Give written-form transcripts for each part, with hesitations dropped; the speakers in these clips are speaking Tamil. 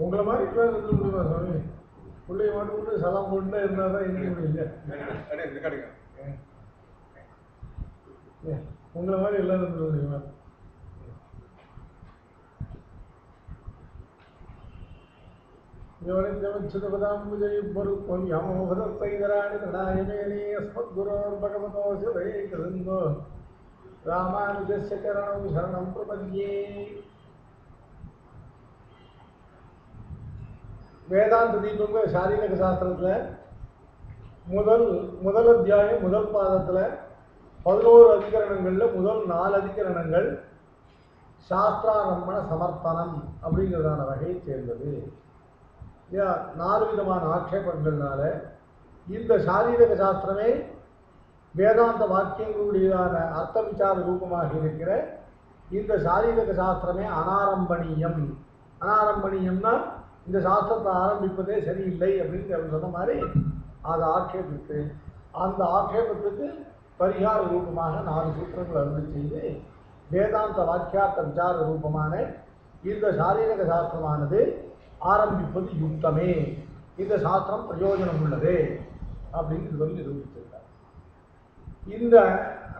உங்களை மாதிரி கிளாஸ் எடுத்து முடியுமா சாமி? பிள்ளைய மாட்டு சலாம் போட்டு இருந்தால் தான் எங்க முடியல. உங்களை மாதிரி எல்லாரும் இருந்துட முடியுமா? ராமானுஜஸ்ய சரணம் சரணம் பிரபத்யே. வேதாந்த தீபங்க சாரீரக சாஸ்திரத்தில் முதல் அத்தியாயம் முதல் பாதத்தில் 11 அதிகரணங்களில் முதல் 4 அதிகரணங்கள் சாஸ்திராரம்பண சமர்ப்பணம் அப்படிங்கிறதான வகையை சேர்ந்தது. 4 விதமான ஆட்சேபங்கள்னால இந்த சாரீரக சாஸ்திரமே வேதாந்த வாக்கியங்களுடையதான அர்த்த விசார ரூபமாக இருக்கிற இந்த சாரீரக சாஸ்திரமே அனாரம்பணீயம். அனாரம்பணீயம்னா இந்த சாஸ்திரத்தை ஆரம்பிப்பதே சரியில்லை அப்படின்னு சொன்ன மாதிரி அதை ஆட்சேபித்து அந்த ஆட்சேபத்துக்கு பரிகார ரூபமாக 4 சூத்திரங்கள் அருள் செய்து வேதாந்த வாக்கியார்த்த விசார ரூபமான இந்த சாரீரக சாஸ்திரமானது ஆரம்பிப்பது யுக்தமே, இந்த சாஸ்திரம் பிரயோஜனம் உள்ளது அப்படின்னு சொல்லி நிரூபித்திருக்கார். இந்த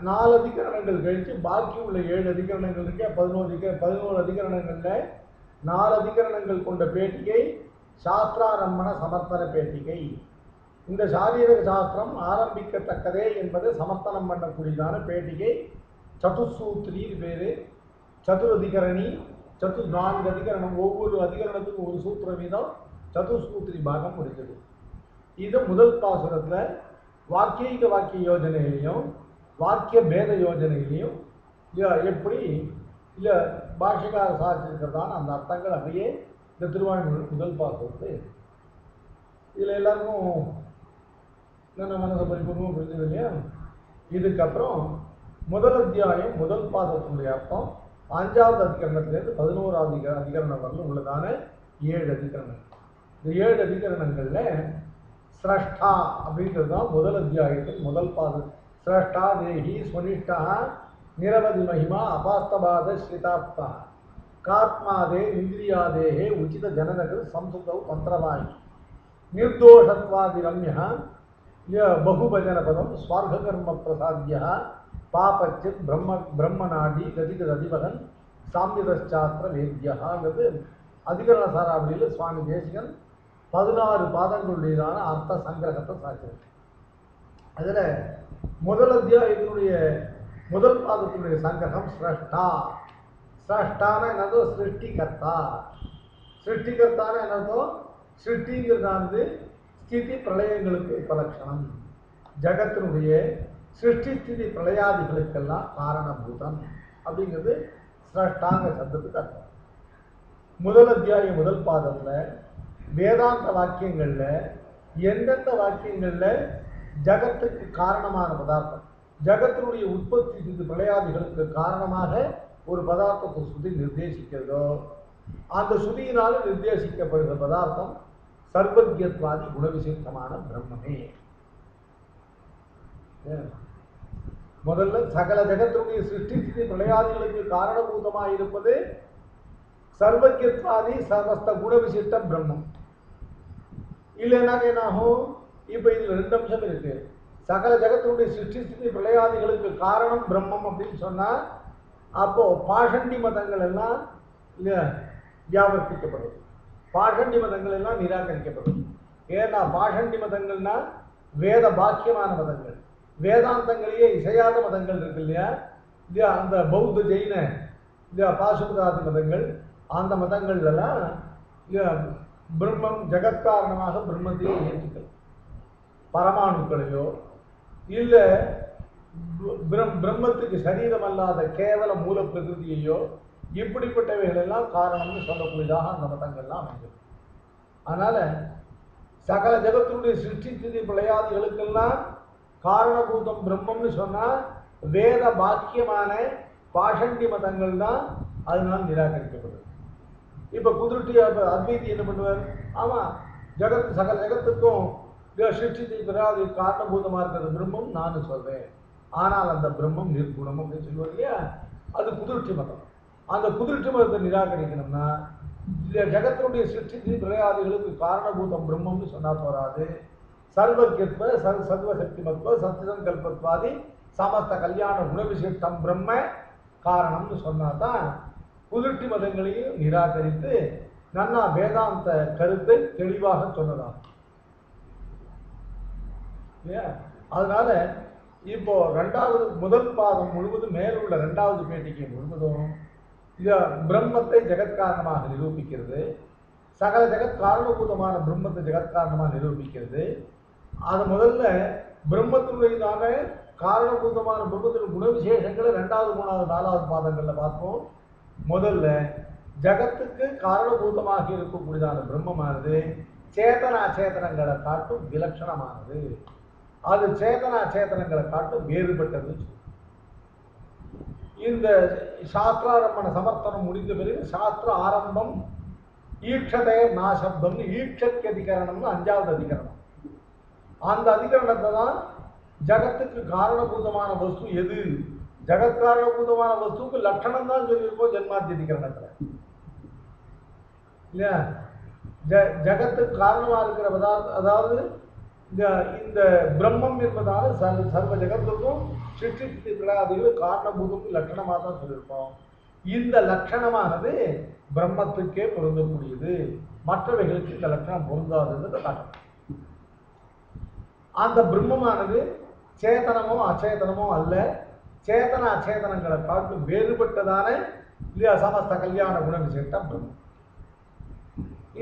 4 அதிகரணங்கள் கழித்து பாக்கி உள்ள 7 அதிகரணங்கள் இருக்க 11 அதிகரணங்களில் 4 அதிகரணங்கள் கொண்ட பேட்டிகை சாஸ்திராரம்பண சமர்ப்பண பேட்டிகை. இந்த சாரீரக சாஸ்திரம் ஆரம்பிக்கத்தக்கதே என்பதை சமர்ப்பணம் பண்ணக்கூடியதான பேட்டிகை சதுசூத்திரி பேர். சதுரதிகரணி 4 அதிகரணம், ஒவ்வொரு அதிகரணத்துக்கும் ஒரு சூத்திரம் வீதம் சதுசூத்திரி பாகம் முடிஞ்சது. இது முதல் பாசுரத்தில் வாக்கிய வாக்கிய யோஜனையிலையும் வாக்கிய பேத யோஜனையிலையும் எப்படி இல்லை பாஷிகார சாதிச்சிருக்கிறதான அந்த அர்த்தங்கள் அப்படியே இந்த திருவாய்மொழி முதல் பாசுரத்தில் இதில் எல்லாருக்கும் என்ன மனசை பரிபூர்வமாக புரிஞ்சது இல்லையா? இதுக்கப்புறம் முதல் அத்தியாயம் முதல் பாதத்தினுடைய அர்த்தம் 5வது அதிகரணத்திலேருந்து 11வது அதிகரணம் வரலும் உள்ளதான 7 அதிகரணங்கள். இந்த 7 அதிகரணங்களில் ஸ்ரஷ்டா அப்படிங்கிறது தான் முதல் அத்தியாயத்தில் முதல் பாதம். ஸ்ரஷ்டா தேகி ஸ்வனிஷ்டா நிரவதி மகிமா அபாஸ்தபாத ஸ்ரிதாப்தா காத்மாதே இந்திரியாதேகே உச்சித ஜனனகர் சம்சுதௌ தந்திரவாயி நிர்தோஷத்வாதி ரம்யா பகுபஜன பதம் ஸ்வார்கர்ம பிரசாத்தியா பாபச்சித் பிரம்மநாடி கதிகத் அதிபகன் சாமியதாஸ்திர வேத்யாங்கிறது அதிகரண சாராவளியில் சுவாமி தேசிகன் 16 பாதங்களுடையதான அர்த்த சங்கிரகத்தை சாட்சியிருக்கு. அதில் முதல் அத்தியாயத்தினுடைய முதல் பாதத்தினுடைய சங்கிரகம் ஸ்ரஷ்டா. ஸ்ரஷ்டான என்னதோ சிருஷ்டிகர்த்தா. சிருஷ்டிகர்த்தான என்னதோ சிருஷ்டிங்கிறதானது ஸ்திதி பிரளயங்களுக்கு உபலட்சணம். ஜகத்தினுடைய சிருஷ்டி ஸ்திதி பிரளயாதிகளுக்கெல்லாம் காரணபூதம் அப்படிங்கிறது ஸ்ரஷ்டாங்க சப்தத்துக்கு அர்த்தம். முதல் அத்தியாயம் முதல் பாதத்தில் வேதாந்த வாக்கியங்களில் எந்தெந்த வாக்கியங்களில் ஜகத்துக்கு காரணமான பதார்த்தம், ஜகத்தினுடைய உற்பத்தி ஸ்திதி பிரளயாதிகளுக்கு காரணமாக ஒரு பதார்த்தத்தை சுதி நிர்தேசிக்கிறதோ அந்த சுதியினால நிர்தேசிக்கப்படுகிற பதார்த்தம் சர்வஜத்வாதி குணவிசிஷ்டமான பிரம்மமே. முதல்ல சகல ஜகத்தினுடைய சிருஷ்டி ஸ்திதி பிரளயாதிகளுக்கு காரணபூதமாக இருப்பது சர்வஜத்வாதி சமஸ்த குணவிசிஷ்ட பிரம்மம். இல்லைன்னாக்க என்னாகும்? இப்போ இதில் 2 அம்சம் இருக்கு. சகல ஜகத்தினுடைய சிருஷ்டி ஸ்திதி பிரளயாதிகளுக்கு காரணம் பிரம்மம் அப்படின்னு சொன்னால் அப்போ பாஷண்டி மதங்கள் எல்லாம் வியாவர்த்திக்கப்படுது, பாஷண்டி மதங்கள் எல்லாம் நிராகரிக்கப்படுது. ஏன்னா பாஷண்டி மதங்கள்னா வேத பாக்கியமான மதங்கள், வேதாந்தங்களையே இசையாத மதங்கள் இருக்கு இல்லையா? அந்த பௌத்த ஜெயின பாசுபதாதி மதங்கள், அந்த மதங்கள்லாம் பிரம்மம் ஜகத்காரணமாக பிரம்மத்தையே ஏற்றுக்கள், பரமாணுக்களையோ இல்லை பிரம்மத்துக்கு சரீரம் அல்லாத கேவல மூல பிரகிருதியையோ இப்படிப்பட்டவைகள் எல்லாம் காரணம்னு சொல்லக்கூடியதாக அந்த மதங்கள்லாம் அமைந்தது. அதனால் சகல ஜகத்தினுடைய சிருஷ்டி ஸ்திதி பிரளயாதிகளுக்கெல்லாம் காரணபூதம் பிரம்மம்னு சொன்னால் வேத பாக்கியமான பாஷண்டி மதங்கள் தான் அதனால் நிராகரிக்கப்படுது. இப்போ குதிருட்டி அத்வைத்தி என்ன பண்ணுவார்? ஆமாம், ஜகத்து சகல ஜகத்துக்கும் சிருஷ்டி பிரளயாதி காரணபூதமாக இருக்கிறது பிரம்மம் நான் சொல்கிறேன், ஆனால் அந்த பிரம்மம் நிர்குணம் அப்படின்னு சொல்லுவார் இல்லையா? அது குதிருட்டி மதம். அந்த குதிர்ச்சி மதத்தை நிராகரிக்கணும்னா இந்த ஜகத்தினுடைய சிருஷ்டி பிரளயாதிகளுக்கு காரணபூதம் பிரம்மம்னு சொன்னா போறாது. சர்வக்கியத்துவ சர்வசக்தி மத்துவ சத்தியசங்கல்பத்வாதி சமஸ்த கல்யாண குணவிசிஷ்டம் பிரம்ம காரணம்னு சொன்னாதான் குதிர்ச்சி மதங்களையும் நிராகரித்து நன்னா வேதாந்த கருத்தை தெளிவாக சொன்னதாகும். அதனால இப்போ முதல் பாதம் முழுவதும் மேலுள்ள 2வது பேட்டிக்கு முழுவதும் பிரம்மத்தை ஜெகத்காரணமாக நிரூபிக்கிறது. சகல ஜெகத் காரணபூதமான பிரம்மத்தை ஜெகத்காரணமாக நிரூபிக்கிறது. அது முதல்ல பிரம்மத்தினுடையதான காரணபூதமான பிரம்மத்தின் குணவிசேஷங்களை 2வது 3வது 4வது பாதங்கள்ல பார்ப்போம். முதல்ல ஜகத்துக்கு காரணபூதமாக இருக்கக்கூடியதான பிரம்மமானது சேதன அச்சேதனங்களை காட்டும் விலட்சணமானது. அது சேதன அச்சேதனங்களை காட்டும் வேறுபட்டது. இந்த சாஸ்திராரம்பண சமர்த்தனம் முடிந்த பிறகு சாஸ்திர ஆரம்பம் ஈட்சதே நாசப்தம் ஈட்சத்தியதிகரணம்னு 5வது அதிகரணம். அந்த அதிகரணத்தை தான் ஜகத்துக்கு காரணபூதமான வஸ்து எது, ஜகத் காரணபூதமான வஸ்துக்கு லட்சணம் தான் சொல்லியிருக்கோம் ஜென்மாத்தியதிகரணத்துல இல்லையா. ஜகத்துக்கு காரணமாக இருக்கிற பதார்த்தம், அதாவது இந்த பிரம்மம் என்பதால சர்வ ஜகத்துக்கும் சிருஷ்டி பிரளயாதிகள் காரணபூதத்துக்கு லட்சணமாக தான் சொல்லியிருக்கோம். இந்த லட்சணமானது பிரம்மத்துக்கே பொருந்தக்கூடியது, மற்றவைகளுக்கு இந்த லட்சணம் பொருந்தாதுன்னு காட்டணும். அந்த பிரம்மமானது சேதனமோ அச்சேதனமோ அல்ல, சேதன அச்சேதனங்களை காட்டும் வேறுபட்டதான சமஸ்த கல்யாண குணவிசேஷம் பிரம்மம்.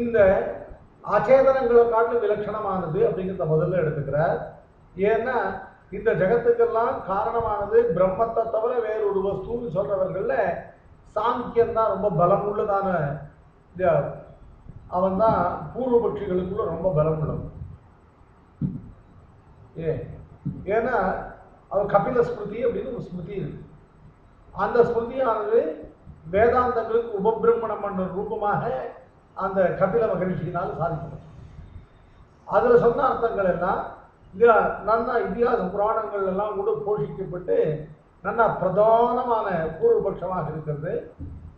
இந்த அச்சேதனங்களை காட்டும் விலட்சணமானது அப்படிங்கிறத முதல்ல எடுத்துக்கிறார். ஏன்னா இந்த ஜகத்துக்கெல்லாம் காரணமானது பிரம்மத்தை தவிர வேறொரு வஸ்துன்னு சொல்றவர்கள்ல சாங்கியம் தான் ரொம்ப பலம் உள்ளதான, அவன் தான் பூர்வபட்சிகளுக்குள்ள ரொம்ப பலம் உள்ளவன். ஏன்னா அவன் கபில ஸ்மிருதி அப்படின்னு ஒரு ஸ்மிருதி இருக்கு. அந்த ஸ்மிருதியானது வேதாந்தங்களுக்கு உபபிரமணம் பண்ண ரூபமாக அந்த கபில மகரிஷியினால் சாதிக்கப்படும். அதில் சொன்ன அர்த்தங்கள் எல்லாம் நன்னா இதிகாச புராணங்கள் எல்லாம் கூட போஷிக்கப்பட்டு நன்னா பிரதானமான பூர்வபட்சமாக இருக்கிறது.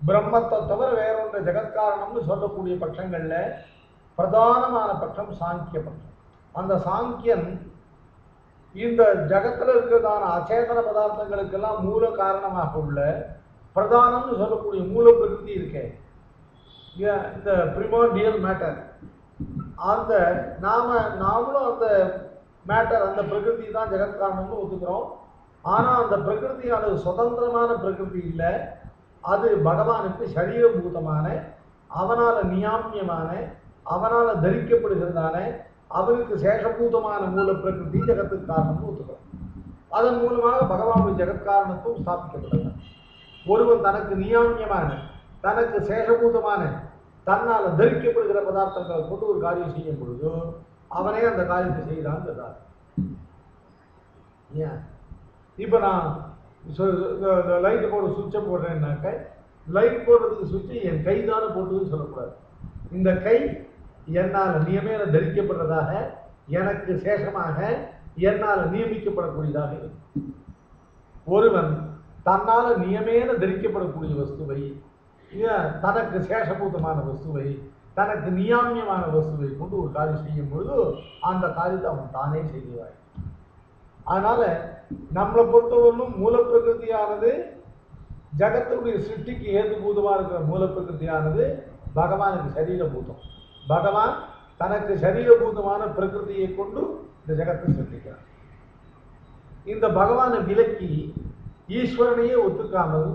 பிரம்மத்தை தவிர வேறொன்று ஜெகத்காரணம்னு சொல்லக்கூடிய பட்சங்கள்ல பிரதானமான பட்சம் சாங்கிய பட்சம். அந்த சாங்கியன் இந்த ஜகத்தில் இருக்கிறதான அச்சேதன பதார்த்தங்களுக்கெல்லாம் மூல காரணமாக உள்ள பிரதானம்னு சொல்லக்கூடிய மூல பிரகிருதி இருக்கே, இந்த பிரிமார்டியல் மேட்டர், அந்த நாமளும் அந்த மேட்டர் அந்த பிரகிருதி தான் ஜெகத்காரணம்னு ஒத்துக்கிறோம். ஆனால் அந்த பிரகிருதியானது சுதந்திரமான பிரகிருதி இல்லை, அது பகவானுக்கு சரீரபூதமான, அவனால் நியாமியமான, அவனால் தரிக்கப்படுகிறதான, அவனுக்கு சேஷபூதமான மூல பிரகிருதி ஜெகத்துக்கு காரணம்னு ஒத்துக்கிறோம். அதன் மூலமாக பகவானுடைய ஜெகத்காரணத்தும் ஸ்தாபிக்கப்படுகிறது. ஒருவன் தனக்கு நியாமியமான, தனக்கு சேஷபூதமான, தன்னால் தரிக்கப்படுகிற பதார்த்தங்களை கொண்டு ஒரு காரியம் செய்யும் பொழுது அவனே அந்த காரியத்தை செய்கிறான். ஏன் இப்போ நான் லைட்டு போட சுவிட்சை போடுறேன்னாக்க, லைட் போடுறதுக்கு சுவிட்சை என் கை தானே போட்டுன்னு சொல்லக்கூடாது. இந்த கை என்னால் நியமேன தரிக்கப்படுறதாக, எனக்கு சேஷமாக என்னால் நியமிக்கப்படக்கூடியதாக இருக்கு. ஒருவன் தன்னால் நியமேன தரிக்கப்படக்கூடிய வஸ்துவை, தனக்கு சேஷபூதமான வஸ்துவை, தனக்கு நியாமியமான வஸ்துவை கொண்டு ஒரு காரியம் செய்யும் பொழுது அந்த காரியத்தை அவன் தானே செய்வாய். அதனால நம்மளை பொறுத்தவரையிலும் மூலப்பிரகிருதியானது ஜகத்தினுடைய சிருஷ்டிக்கு ஏதுபூதமாக இருக்கிற மூலப்பிரகிருதியானது பகவானுக்கு சரீரபூதம். பகவான் தனக்கு சரீரபூதமான பிரகிருதியை கொண்டு இந்த ஜகத்தை சிருஷ்டிக்கிறார். இந்த பகவானை விலக்கி ஈஸ்வரனையே ஒத்துக்காமல்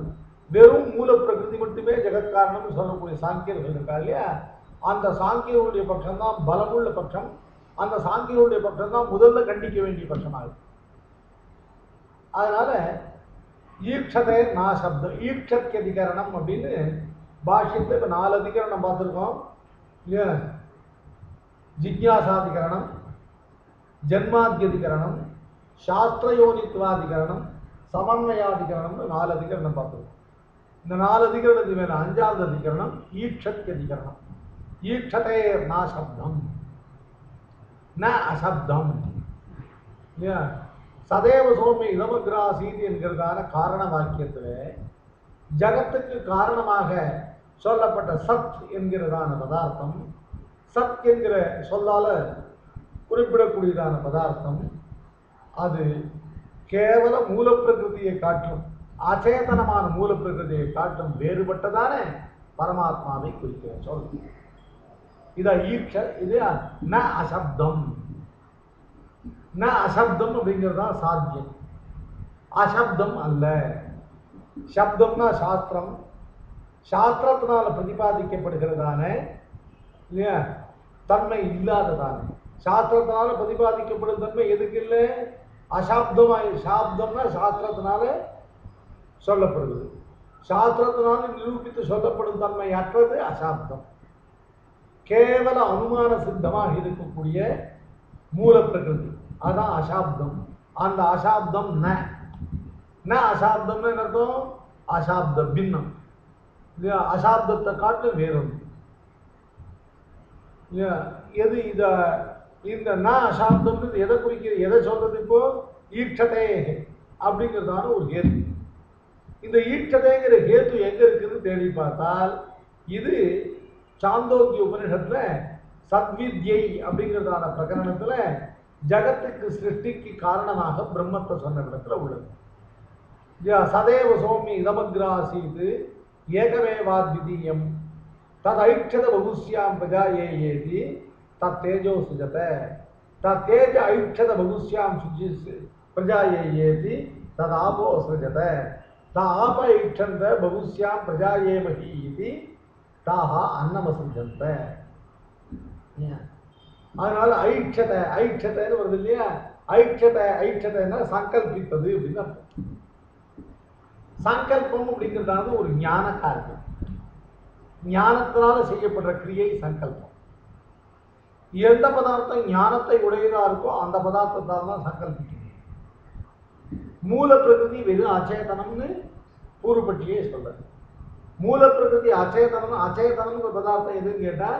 வெறும் மூல பிரகிருதி மட்டுமே ஜெகத்காரணம்னு சொல்லக்கூடிய சாங்கியர்கள் இருக்கா இல்லையா, அந்த சாங்கியருடைய பட்சம்தான் பலமுள்ள பட்சம். அந்த சாங்கியருடைய பட்சம் தான் முதல்ல கண்டிக்க வேண்டிய பட்சமாகுது. அதனால ஈட்சதே நாசப்தம் ஈட்சத்தியதிகரணம் அப்படின்னு பாஷ்யத்தை இப்போ 4 அதிகரணம் பார்த்துருக்கோம் இல்லையா. ஜிக்யாசாதிகரணம், ஜன்மாத்தியதிகரணம், சாஸ்திரயோனித்வாதிகரணம், சமன்வயாதிகரணம்னு 4 அதிகரணம் பார்த்துருக்கோம். இந்த 4 அதிகரணத்துக்கு மேலே 5வது அதிகரணம் ஈட்சத்தியதிகரணம். ஈட்சதே நாசப்தம் ந அசப்தம் இல்லையா. சதேவ சோமி இதமக்ராசீதி என்கிறதான காரண வாக்கியத்தில் ஜகத்துக்கு காரணமாக சொல்லப்பட்ட சத் என்கிறதான பதார்த்தம், சத் என்கிற சொல்லால குறிப்பிடக்கூடியதான பதார்த்தம், அது கேவல மூலப்பிரகிருதியை காட்டும், அச்சேதனமான மூலப்பிரகிருதியை காட்டும் வேறுபட்டதான பரமாத்மாவை குறிக்கிற சொல். இதை ஈர்க்க இது ந அசப்தம். ந அசப்தம் அப்படிங்கிறதா சாத்தியம், அசப்தம் அல்ல. சப்தம்னா சாஸ்திரம், சாஸ்திரத்தினால பிரதிபாதிக்கப்படுகிறதான இல்லையா தன்மை இல்லாததான, சாஸ்திரத்தினால பிரதிபாதிக்கப்படும் தன்மை எதுக்கு இல்லை? அசாப்தமாய். சாப்தம்னா சாஸ்திரத்தினால சொல்லப்படுவது, சாஸ்திரத்தினால நிரூபித்து சொல்லப்படும் தன்மை அற்றது அசாப்தம். கேவல அனுமான சித்தமாக இருக்கக்கூடிய மூல பிரகிருதி அதான் அசாப்தம். அந்த அசாப்தம் ந அசாப்தம்னு என்ன அர்த்தம்? அசாப்த பின்னம் இல்லையா, அசாப்தத்தை காட்டு வேறொன்று இல்லையா. எது இத இந்த ந அசாப்தம்ன்றது எதை குறிக்கிறது, எதை சொல்றது? இப்போ ஈட்சதே அப்படிங்கிறதான ஒரு கேது. இந்த ஈட்சதைங்கிற கேது எங்க இருக்குன்னு தேடி பார்த்தால் இது சாந்தோக்கிய உபனிஷத்துல சத்வித்யை அப்படிங்கிறதான பிரகரணத்துல ஜகத்துக்கு சிருஷ்டிக்கு காரணமாக பிரம்மத்தை சொன்ன இடத்துல உள்ளது. சதேவ சௌமி இதமக்ராசீத் ஏகமேவாத்விதீயம் ததைட்சத பகுஸ்யாம் பிரஜாயேயேதி தத்தேஜோ சுஜத தத்தேஜ ஐட்சத பகுஸ்யாம் பிரஜாயேயேதி ததாபோ சுஜத தாப ஐட்சந்த பகுஸ்யாம் பிரஜாயேமஹி இது தாஹா அன்னமசுஜந்த. அதனால ஐட்சத ஐட்சதைன்னு வருது இல்லையா, ஐட்சதைன்னா சங்கல்பிப்பது அப்படின்னு. சங்கல்பம் அப்படிங்கிறதான ஒரு ஞான காரியம், ஞானத்தினால செய்யப்படுற கிரியை சங்கல்பம். எந்த பதார்த்தம் ஞானத்தை உடையதா இருக்கோ அந்த பதார்த்தத்தால் தான் சங்கல்பிக்கணும். மூல பிரகிருதி வெறும் அச்சேதனம்னு பூர்வபட்சியே சொல்றது. மூல பிரகிருதி அச்சேதனம், அச்சேதனம் பதார்த்தம் எதுன்னு கேட்டா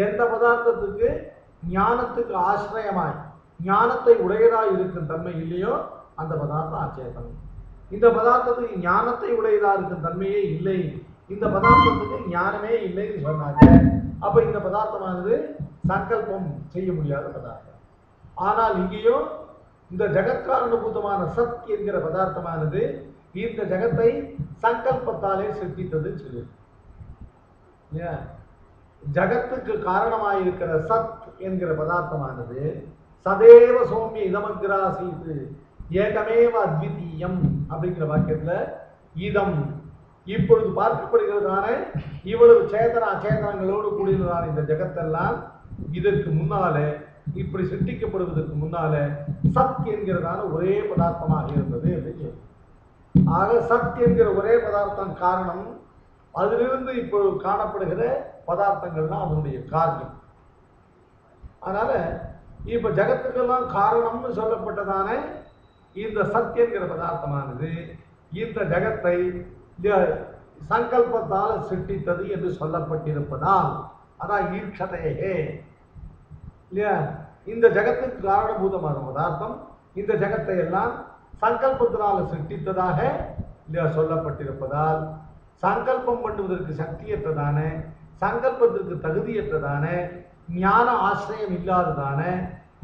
எந்த பதார்த்தத்துக்கு ஞானத்துக்கு ஆசிரியமாய் ஞானத்தை உடையதாய் இருக்கும் தன்மை இல்லையோ அந்த பதார்த்தம் அச்சேதனம். இந்த பதார்த்தத்துக்கு ஞானத்தை உடையதா இருக்கும் தன்மையே இல்லை, இந்த பதார்த்தத்துக்கு ஞானமே இல்லைன்னு சொன்னாங்க. அப்ப இந்த பதார்த்தமானது சங்கல்பம் செய்ய முடியாத பதார்த்தம். ஆனால் இங்கேயும் இந்த ஜகத்காரணபூதமான சத் என்கிற பதார்த்தமானது இந்த ஜகத்தை சங்கல்பத்தாலே சிருஷ்டித்தது சொல்லு. ஜகத்துக்கு காரணமாயிருக்கிற சத் என்கிற பதார்த்தமானது சதேவ சௌமிய இதமக்ராசீத் ஏகமேவ அத்விதீயம் அப்படிங்கிற வாக்கியத்துல இதம் இப்பொழுது பார்க்கப்படுகிறதான இவ்வளவு சேதன அச்சேதனங்களோடு கூடியதான இந்த ஜகத்தெல்லாம் இதற்கு முன்னாலே இப்படி சிருஷ்டிக்கப்படுவதற்கு முன்னாலே சத் என்கிறதான ஒரே பதார்த்தமாக இருந்தது அப்படின்னு. ஆக சத் என்கிற ஒரே பதார்த்தம் காரணம், அதிலிருந்து இப்போ காணப்படுகிற பதார்த்தங்கள்லாம் அதனுடைய காரியம். அதனால இப்ப ஜகத்துக்கெல்லாம் காரணம்னு சொல்லப்பட்டதான இந்த சத் என்கிற பதார்த்தமானது இந்த ஜகத்தை சங்கல்பத்தால் சிருஷ்டித்தது என்று சொல்லப்பட்டிருப்பதால் அதான் ஈர்ஷதையே இல்லையா. இந்த ஜகத்துக்கு காரணபூதமான பதார்த்தம் இந்த ஜகத்தை எல்லாம் சங்கல்பத்தினால சிருஷ்டித்ததாக இல்லையா சொல்லப்பட்டிருப்பதால் சங்கல்பம் பண்ணுவதற்கு சக்தியற்றதான, சங்கல்பத்திற்கு தகுதியற்றதான, ஞான ஆசிரியம் இல்லாததான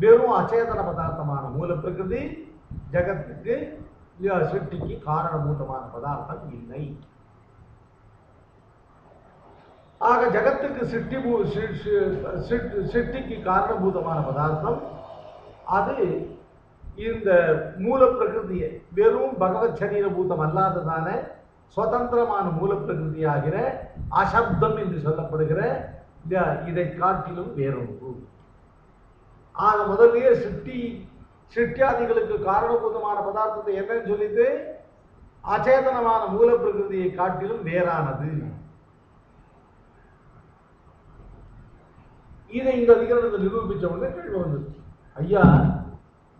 வெறும் அச்சேதன பதார்த்தமான மூல பிரகிருதி ஜகத்துக்கு சிருஷ்டிக்கு காரணபூதமான பதார்த்தம் இல்லை. ஆக ஜகத்துக்கு சிருஷ்டிக்கு காரணபூதமான பதார்த்தம் அது இந்த மூல பிரகிருதியை வெறும் பகவத் சரீரபூதம் அல்லாததான சுதந்திரமான மூல பிரகிருதியாகிற அசப்தம் என்று சொல்லப்படுகிற இதை காட்டிலும் வேறொன்று. ஆக முதல்லயே சிருஷ்டியாதிகளுக்கு காரணபூதமான பதார்த்தத்தை என்னன்னு சொல்லிட்டு அச்சேதனமான மூல பிரகிருதியை காட்டிலும் வேறானது. இதை இந்த அதிகாரத்தை நிரூபிச்ச உடனே கேள்வி வந்தது, ஐயா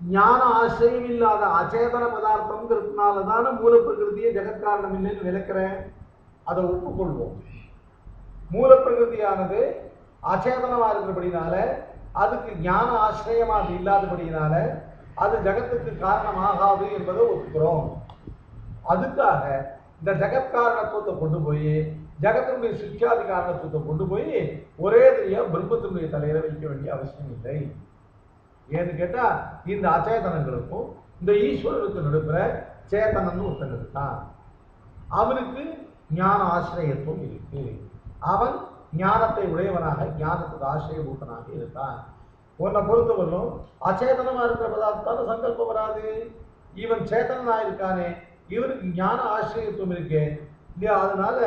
ஞான ஆசிரியம் இல்லாத அச்சேதன பதார்த்தம்ங்கிறதுனாலதான மூல பிரகிருதியை ஜெகத்காரணம் இல்லைன்னு விளக்குறேன், அதை ஒப்புக்கொள்வோம். மூல பிரகிருதியானது அச்சேதனமா இருக்கிறபடினால அதுக்கு ஞான ஆசிரியமாக இல்லாதபடியினால அது ஜகத்துக்கு காரணமாகாது என்பதை ஒத்துக்கிறோம். அதுக்காக இந்த ஜெகத்காரணத்துவத்தை கொண்டு போய் ஜெகத்தினுடைய சிருஷ்டியாதி காரணத்துவத்தை கொண்டு போய் ஒரே தெரியா பிரம்மத்தினுடைய தலையில வைக்க வேண்டிய அவசியம் இல்லை. ஏன்னு கேட்டா இந்த அச்சேதனங்களுக்கும் இந்த ஈஸ்வரனுக்கு நடுப்புற சேத்தனன்னு ஒருத்தன் இருக்கான். அவனுக்கு ஞான ஆசிரியத்துவம் இருக்கு. அவன் ஞானத்தை உடையவனாக ஞானத்துக்கு ஆசிரியபூத்தனாக இருக்கான். உன்னை பொறுத்தவரையும் அச்சேதனமா இருக்கிற பதார்த்தத்தால சங்கல்பம் வராது. இவன் சேத்தனா இருக்கானே, இவனுக்கு ஞான ஆசிரியத்துவம் இருக்கு இல்லையா, அதனால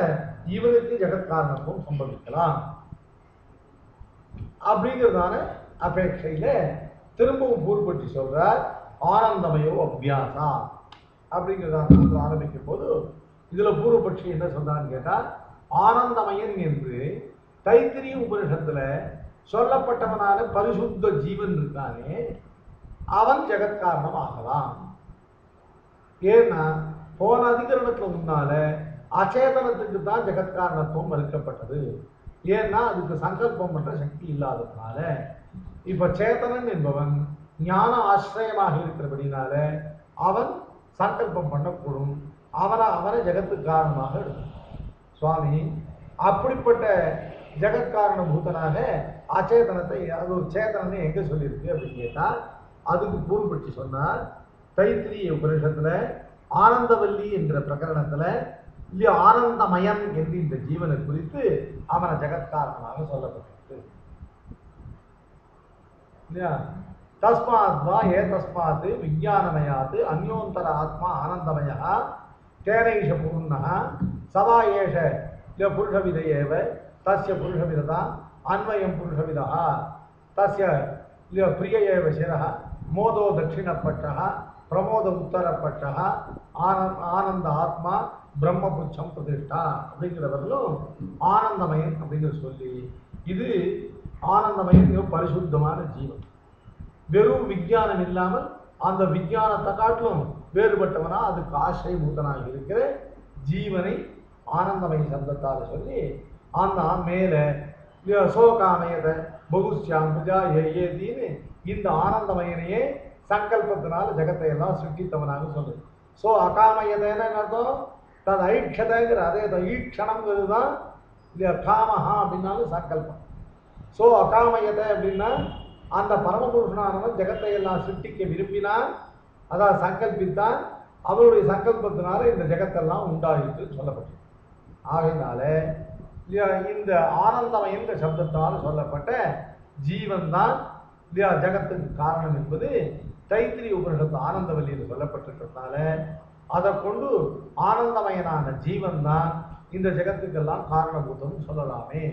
இவனுக்கு ஜெகத்காரணத்துவம் சம்பவிக்கலாம் அப்படிங்கிறதான அபேட்சையில திரும்பவும் பூர்வப்பட்டு சொல்றார். ஆனந்தமயோ அபியாசா அப்படிங்கிறதான ஆரம்பிக்கும் போது இதுல பூர்வபட்சி என்ன சொல்றான்னு கேட்டா, ஆனந்தமயன் என்று தைத்திரிய உபனிஷத்துல சொல்லப்பட்டவனான பரிசுத்த ஜீவன் இருக்கானே அவன் ஜெகத்காரணம் ஆகலாம். ஏன்னா போன அதிகரணத்துல முன்னால அச்சேதனத்துக்கு தான் ஜெகத்காரணத்துவம் மறுக்கப்பட்டது. ஏன்னா அதுக்கு சங்கல்பம் பண்ற சக்தி இல்லாததுனால. இப்ப சேத்தனன் என்பவன் ஞான ஆசிரியமாக இருக்கிறபடினால அவன் சங்கல்பம் பண்ணக்கூடும். அவனை ஜெகத்துக்கு காரணமாக இருக்கும். சுவாமி அப்படிப்பட்ட ஜெகத்காரண பூதனாக அச்சேதனத்தை அது ஒரு சேத்தனனை எங்க சொல்லியிருக்கு அப்படின்னு கேட்டா, அதுக்கு பூர்வபட்சி சொன்னார். தைத்திரிய உபனிஷத்துல ஆனந்தவல்லி என்ற பிரகரணத்துல இல்லையா ஆனந்தமயன் என்று இந்த ஜீவனை குறித்து அவனை ஜெகத்காரணமாக சொல்லப்பட்டிருக்கு இல்லையா. தஸ்மாத் வா ஏ தஸ்மாத் விஞ்ஞானமயாது அந்யோந்தர ஆத்மா ஆனந்தமயா தேனைஷ பூர்ணः சவா ஏஷ புருஷவித ஏவ தஸ்ய புருஷவிதா அன்வயம் புருஷவிதா தஸ்ய பிரிய ஏவ சிரः மோதோ தட்சிணப்பட்டः பிரமோத உத்தரப்பட்டः ஆனந்த ஆத்மா பிரம்மபுச்சம் பிரதிஷ்டா அப்படிங்கிறவர்களும் ஆனந்தமயன் அப்படிங்கிற சொல்லி, இது ஆனந்தமயன் பரிசுத்தமான ஜீவன். வெறும் விஞ்ஞானம் இல்லாமல் அந்த விஞ்ஞானத்தை காட்டிலும் வேறுபட்டவனா அதுக்கு ஆசிரியபூதனாக இருக்கிற ஜீவனை ஆனந்தமய சப்தத்தால் சொல்லி அந்த மேல சோகாமயத பகுஸ்யாம் புஜா ஏதீன்னு இந்த ஆனந்தமயனையே சங்கல்பத்தினால ஜெகத்தை எல்லாம் சிருஷ்டித்தவனாக சொல்லுது. ஸோ அகாமயதேன்னு அர்த்தம், தது ஐக்ஷதைங்கிற அதே ஈக்ஷணங்கிறது தான் இல்லையா காமஹா அப்படின்னாலும் சங்கல்பம். ஸோ அகாமயதை அப்படின்னா அந்த பரமபுருஷனானவன் ஜெகத்தை எல்லாம் சிருஷ்டிக்க விரும்பினான், அதான் சங்கல்பித்தான், அவருடைய சங்கல்பத்தினால இந்த ஜெகத்தெல்லாம் உண்டாயிற்று சொல்லப்பட்டது. ஆகையினால இந்த ஆனந்தமய என்ற சப்தத்தினால் சொல்லப்பட்ட ஜீவன் தான் இல்லையா ஜெகத்துக்கு காரணம் என்பது தைத்திரிய உபனிஷத்து ஆனந்தவல்லியில் சொல்லப்பட்டிருக்கிறதுனால அதை கொண்டு ஆனந்தமயனான ஜீவன் தான் இந்த ஜெகத்துக்கெல்லாம் காரணபூதம் சொல்லலாமே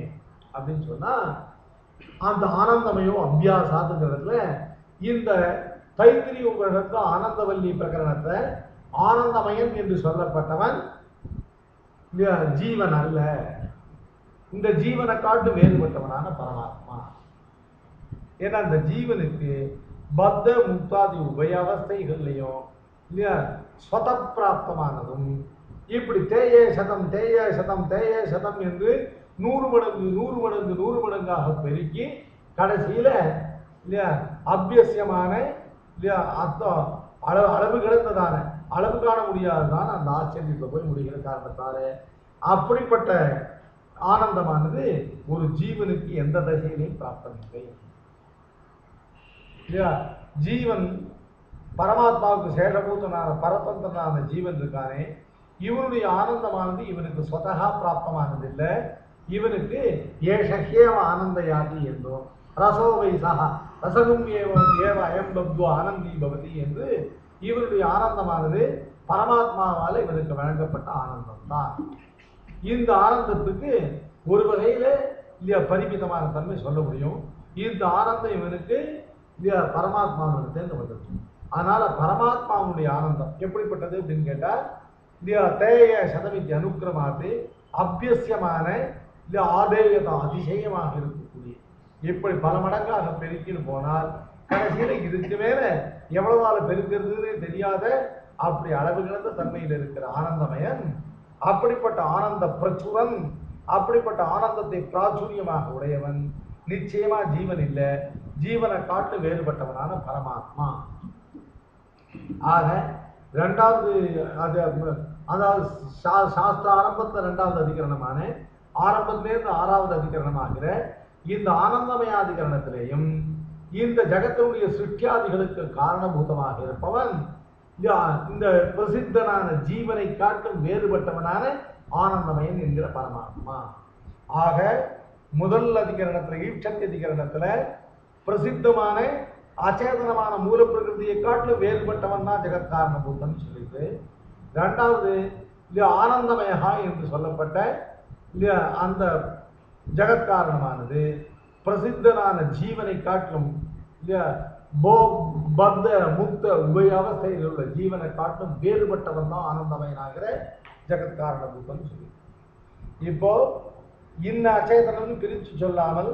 அப்படின்னு சொன்னா, அந்த ஆனந்தமயம் அபியாசாதுங்கிறதுல இந்த தைத்திரிய உபனிஷத்து ஆனந்தவல்லி பிரகரணத்தை ஆனந்தமயன் என்று சொல்லப்பட்டவன் ஜீவன் அல்ல, இந்த ஜீவனை காட்டு வேறுபட்டவனான பரமாத்மா. ஏன்னா அந்த ஜீவனுக்கு பத்த முக்தாதி உபய அவஸ்தைகள்லையும் இல்லையா ஸ்வத பிராப்தமானதும் இப்படி தேய சதம் தேய சதம் தேய சதம் என்று 100 மடங்கு 100 மடங்கு 100 மடங்காக பெருக்கி கடைசியில இல்லையா அபியசியமான இல்லையா அர்த்தம் அளவு கிடந்ததான அளவு காண முடியாததான அந்த ஆச்சரியத்தை போய் முடிகிற காரணத்தால அப்படிப்பட்ட ஆனந்தமானது ஒரு ஜீவனுக்கு எந்த தசையிலையும் பிராப்தமில்லை இல்லையா. ஜீவன் பரமாத்மாவுக்கு சேஷபூத்தனான பரதந்திரனான ஜீவன் இருக்கானே, இவனுடைய ஆனந்தமானது இவனுக்கு ஸ்வதகா பிராப்தமானது இல்லை. இவனுக்கு ஏஷஹேவ ஆனந்த யாதி என்றும் ரசோவை சகா ரசகும் ஏவ அயம் பப்து ஆனந்தி பவதி என்று இவனுடைய ஆனந்தமானது பரமாத்மாவால் இவனுக்கு வழங்கப்பட்ட ஆனந்தம் தான். இந்த ஆனந்தத்துக்கு ஒரு வகையில இல்லையா பரிமிதமான தன்மை சொல்ல முடியும். இந்த ஆனந்தம் இவனுக்கு இல்லையா பரமாத்மாவிடத்தேர்ந்து வந்தது. அதனால பரமாத்மாவுடைய ஆனந்தம் எப்படிப்பட்டது அப்படின்னு கேட்டா, இல்லையா தேய சதமிக்கு அனுக்கிரமாத்து அபியசியமான இல்லையா ஆதேயதா அதிசயமாக இருக்கக்கூடிய எப்படி பல மடங்காக பெருக்கின்னு போனால் கடைசியில இதுக்கு மேல எவ்வளவால பெருக்கிறதுன்னு தெரியாத அப்படி அளவு கிடந்த தன்மையில் இருக்கிற ஆனந்தமயன், அப்படிப்பட்ட ஆனந்த பிரச்சுரன், அப்படிப்பட்ட ஆனந்தத்தை பிராச்சுரியமாக உடையவன் நிச்சயமா ஜீவன் இல்லை, ஜீவனை காட்டு வேறுபட்டவனான பரமாத்மா. ஆக இரண்டாவது அது அதாவது சாஸ்திர ஆரம்பத்தில் 2வது அதிகரணமான ஆரம்பத்திலேருந்து 6வது அதிகரணமாகிற இந்த ஆனந்தமயாதிகரணத்திலேயும் இந்த ஜகத்தினுடைய சிருஷ்டியாதிகளுக்கு காரணபூதமாக இருப்பவன் இந்த பிரசித்தனான ஜீவனை காட்டும் வேறுபட்டவனான ஆனந்தமயன் என்கிற பரமாத்மா. ஆக முதல் அதிகரணத்துல ஈட்சத்திய அதிகரணத்துல பிரசித்தமான அச்சேதனமான மூல பிரகிருதியை காட்டிலும் வேறுபட்டவன் தான் ஜெகத்காரணபூதன் சொல்லிட்டு, 2வது ஆனந்தமயா என்று சொல்லப்பட்ட அந்த ஜெகத்காரணமானது பிரசித்தனான ஜீவனை காட்டிலும் பத்த முக்த உபய அவஸ்தையில் உள்ள ஜீவனை காட்டிலும் வேறுபட்டவன் தான் ஆனந்தமயனாகிற ஜெகத்காரணபூதன் சொல்லி. இப்போ இந்த அச்சேதனம் பிரித்து சொல்லாமல்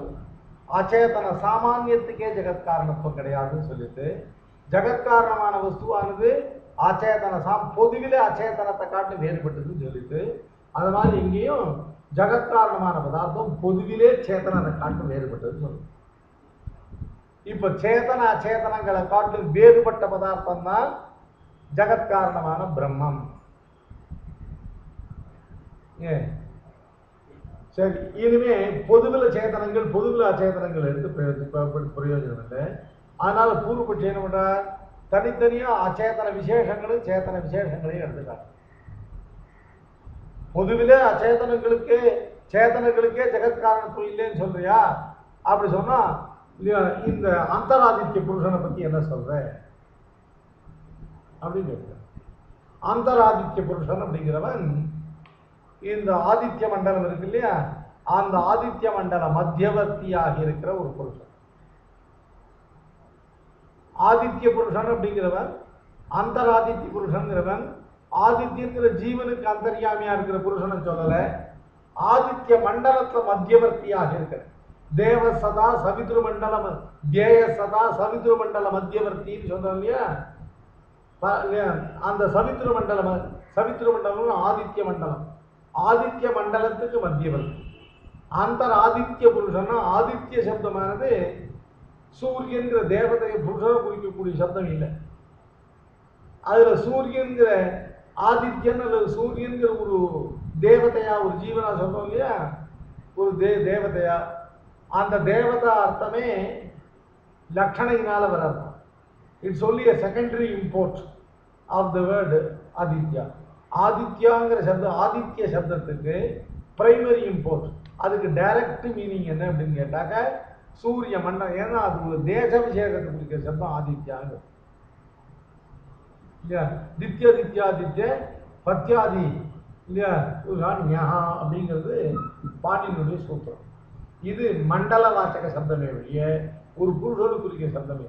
அச்சேதன சாமானியத்துக்கே ஜெகத்காரணத்துவம் கிடையாதுன்னு சொல்லிட்டு, ஜெகத்காரணமான வஸ்துவானது அச்சேதன பொதுவிலே அச்சேதனத்தை காட்டு வேறுபட்டதுன்னு சொல்லிட்டு, அது மாதிரி இங்கேயும் ஜெகத்காரணமான பதார்த்தம் பொதுவிலே சேத்தனத்தை காட்டு வேறுபட்டதுன்னு சொல்லுது. இப்ப சேதன அச்சேதனங்களை காட்டு வேறுபட்ட பதார்த்தம் தான் ஜெகத்காரணமான பிரம்மம். சரி, இனிமே பொதுவில் சேதனங்கள் பொதுவில் அச்சேதனங்கள் எடுத்து பிரயோஜனம் இல்லை. அதனால பூர்வபட்சி என்ன பண்றார், தனித்தனியா அச்சேதன விசேஷங்களும் சேத்தன விசேஷங்களையும் எடுத்துட்டார். பொதுவிலே அச்சேதனங்களுக்கே சேதனங்களுக்கே ஜெகத்காரணத்துவம் இல்லைன்னு சொல்றியா? அப்படி சொன்னா இந்த அந்தராதித்ய புருஷனை பத்தி என்ன சொல்ற அப்படின்னு கேட்க. அந்தராதித்ய புருஷன் அப்படிங்கிறவன் இந்த ஆதித்ய மண்டலம் இருக்கு இல்லையா, அந்த ஆதித்ய மண்டல மத்தியவர்த்தியாக இருக்கிற ஒரு புருஷன். ஆதித்ய புருஷன் அப்படிங்கிறவன் அந்தராதித்ய புருஷன்கிறவன் ஆதித்யங்கிற ஜீவனுக்கு அந்தர்யாமியா இருக்கிற புருஷனை சொல்லல, ஆதித்ய மண்டலத்துல மத்தியவர்த்தியாக இருக்கிற தேவ சதா சவித்ரு மண்டலம் தேய சதா சவித்ரு மண்டல மத்தியவர்த்தின்னு சொல்றோம் இல்லையா. அந்த சவித்ரு மண்டலம் ஆதித்ய மண்டலம், ஆதித்ய மண்டலத்துக்கு மத்தியவர்த்தி. அந்தராதித்ய புருஷன்னா ஆதித்ய சப்தமானது சூரியன்கிற தேவதையை புருஷனை குறிக்கக்கூடிய சப்தம் இல்லை. அதுல சூரியன்கிற ஆதித்யன் அல்லது சூரியன்கிற ஒரு தேவதையா ஒரு ஜீவனா சொல்றோம் இல்லையா, ஒரு தேவதையா. அந்த தேவதா அர்த்தமே லக்ஷணையினால வர அர்த்தம். It's only a secondary import of the word Aditya. ஆதித்யாங்கிற சப்தம் ஆதித்ய சப்தத்துக்கு பிரைமரி இம்போர்ட், அதுக்கு டைரக்ட் மீனிங் என்ன அப்படின்னு கேட்டாக்க சூரிய மண்டலம். ஏன்னா அது ஒரு தேச விசேஷத்தை குறிக்கிற சப்தம் ஆதித்யாங்க இல்லையா. தித்யாதித்ய பத்யாதி இல்லையா அப்படிங்கிறது பாணியினுடைய சூத்திரம். இது மண்டல வாசக சப்தமே வெளிய ஒரு புருஷோடு குறிக்கிற சப்தமே.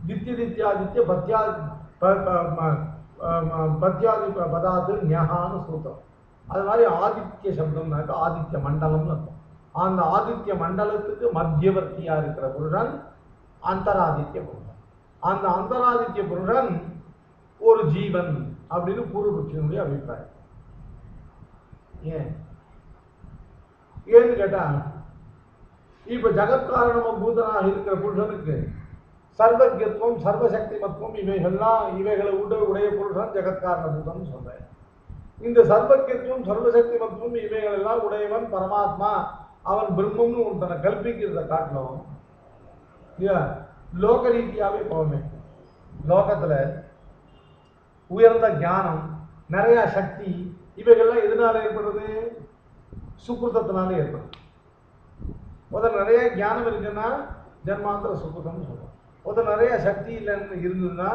தித்யாதித்ய பத்யாதி பதாது ஞான்னு சூத்திரம். அது மாதிரி ஆதித்ய சப்தம்னாக்க ஆதித்ய மண்டலம்னு அர்த்தம். அந்த ஆதித்ய மண்டலத்துக்கு மத்தியவர்த்தியா இருக்கிற புருஷன் அந்தராதித்ய புருஷன். அந்த அந்தராதித்ய புருஷன் ஒரு ஜீவன் அப்படின்னு பூர்வபட்சியினுடைய அபிப்பிராயம். ஏன்னு கேட்டா, இப்ப ஜகத்காரணம பூதனாக இருக்கிற புருஷனுக்கு சர்வஜத்துவம் சர்வசக்திமத்துவம் இவைகளை உடைய புருஷன் ஜெகத்காரண பூதம் சொல்றேன். இந்த சர்வஜத்துவம் சர்வசக்திமத்துவம் இவைகள் எல்லாம் உடையவன் பரமாத்மா, அவன் பிரம்மம்னு தன்னை கல்பிக்கிறத காட்டணும். லோக ரீதியாவே போமே. லோகத்துல உயர்ந்த ஞானம் நிறைய சக்தி இவைகள்லாம் எதனால ஏற்படுறது? சுக்ருதத்தினால ஏற்படும். முதல் நிறைய ஞானம் இருக்குன்னா ஜென்மாந்திர சுக்ருதம்னு சொல்றோம். முதல் நிறைய சக்தி இல்லைன்னு இருந்ததுன்னா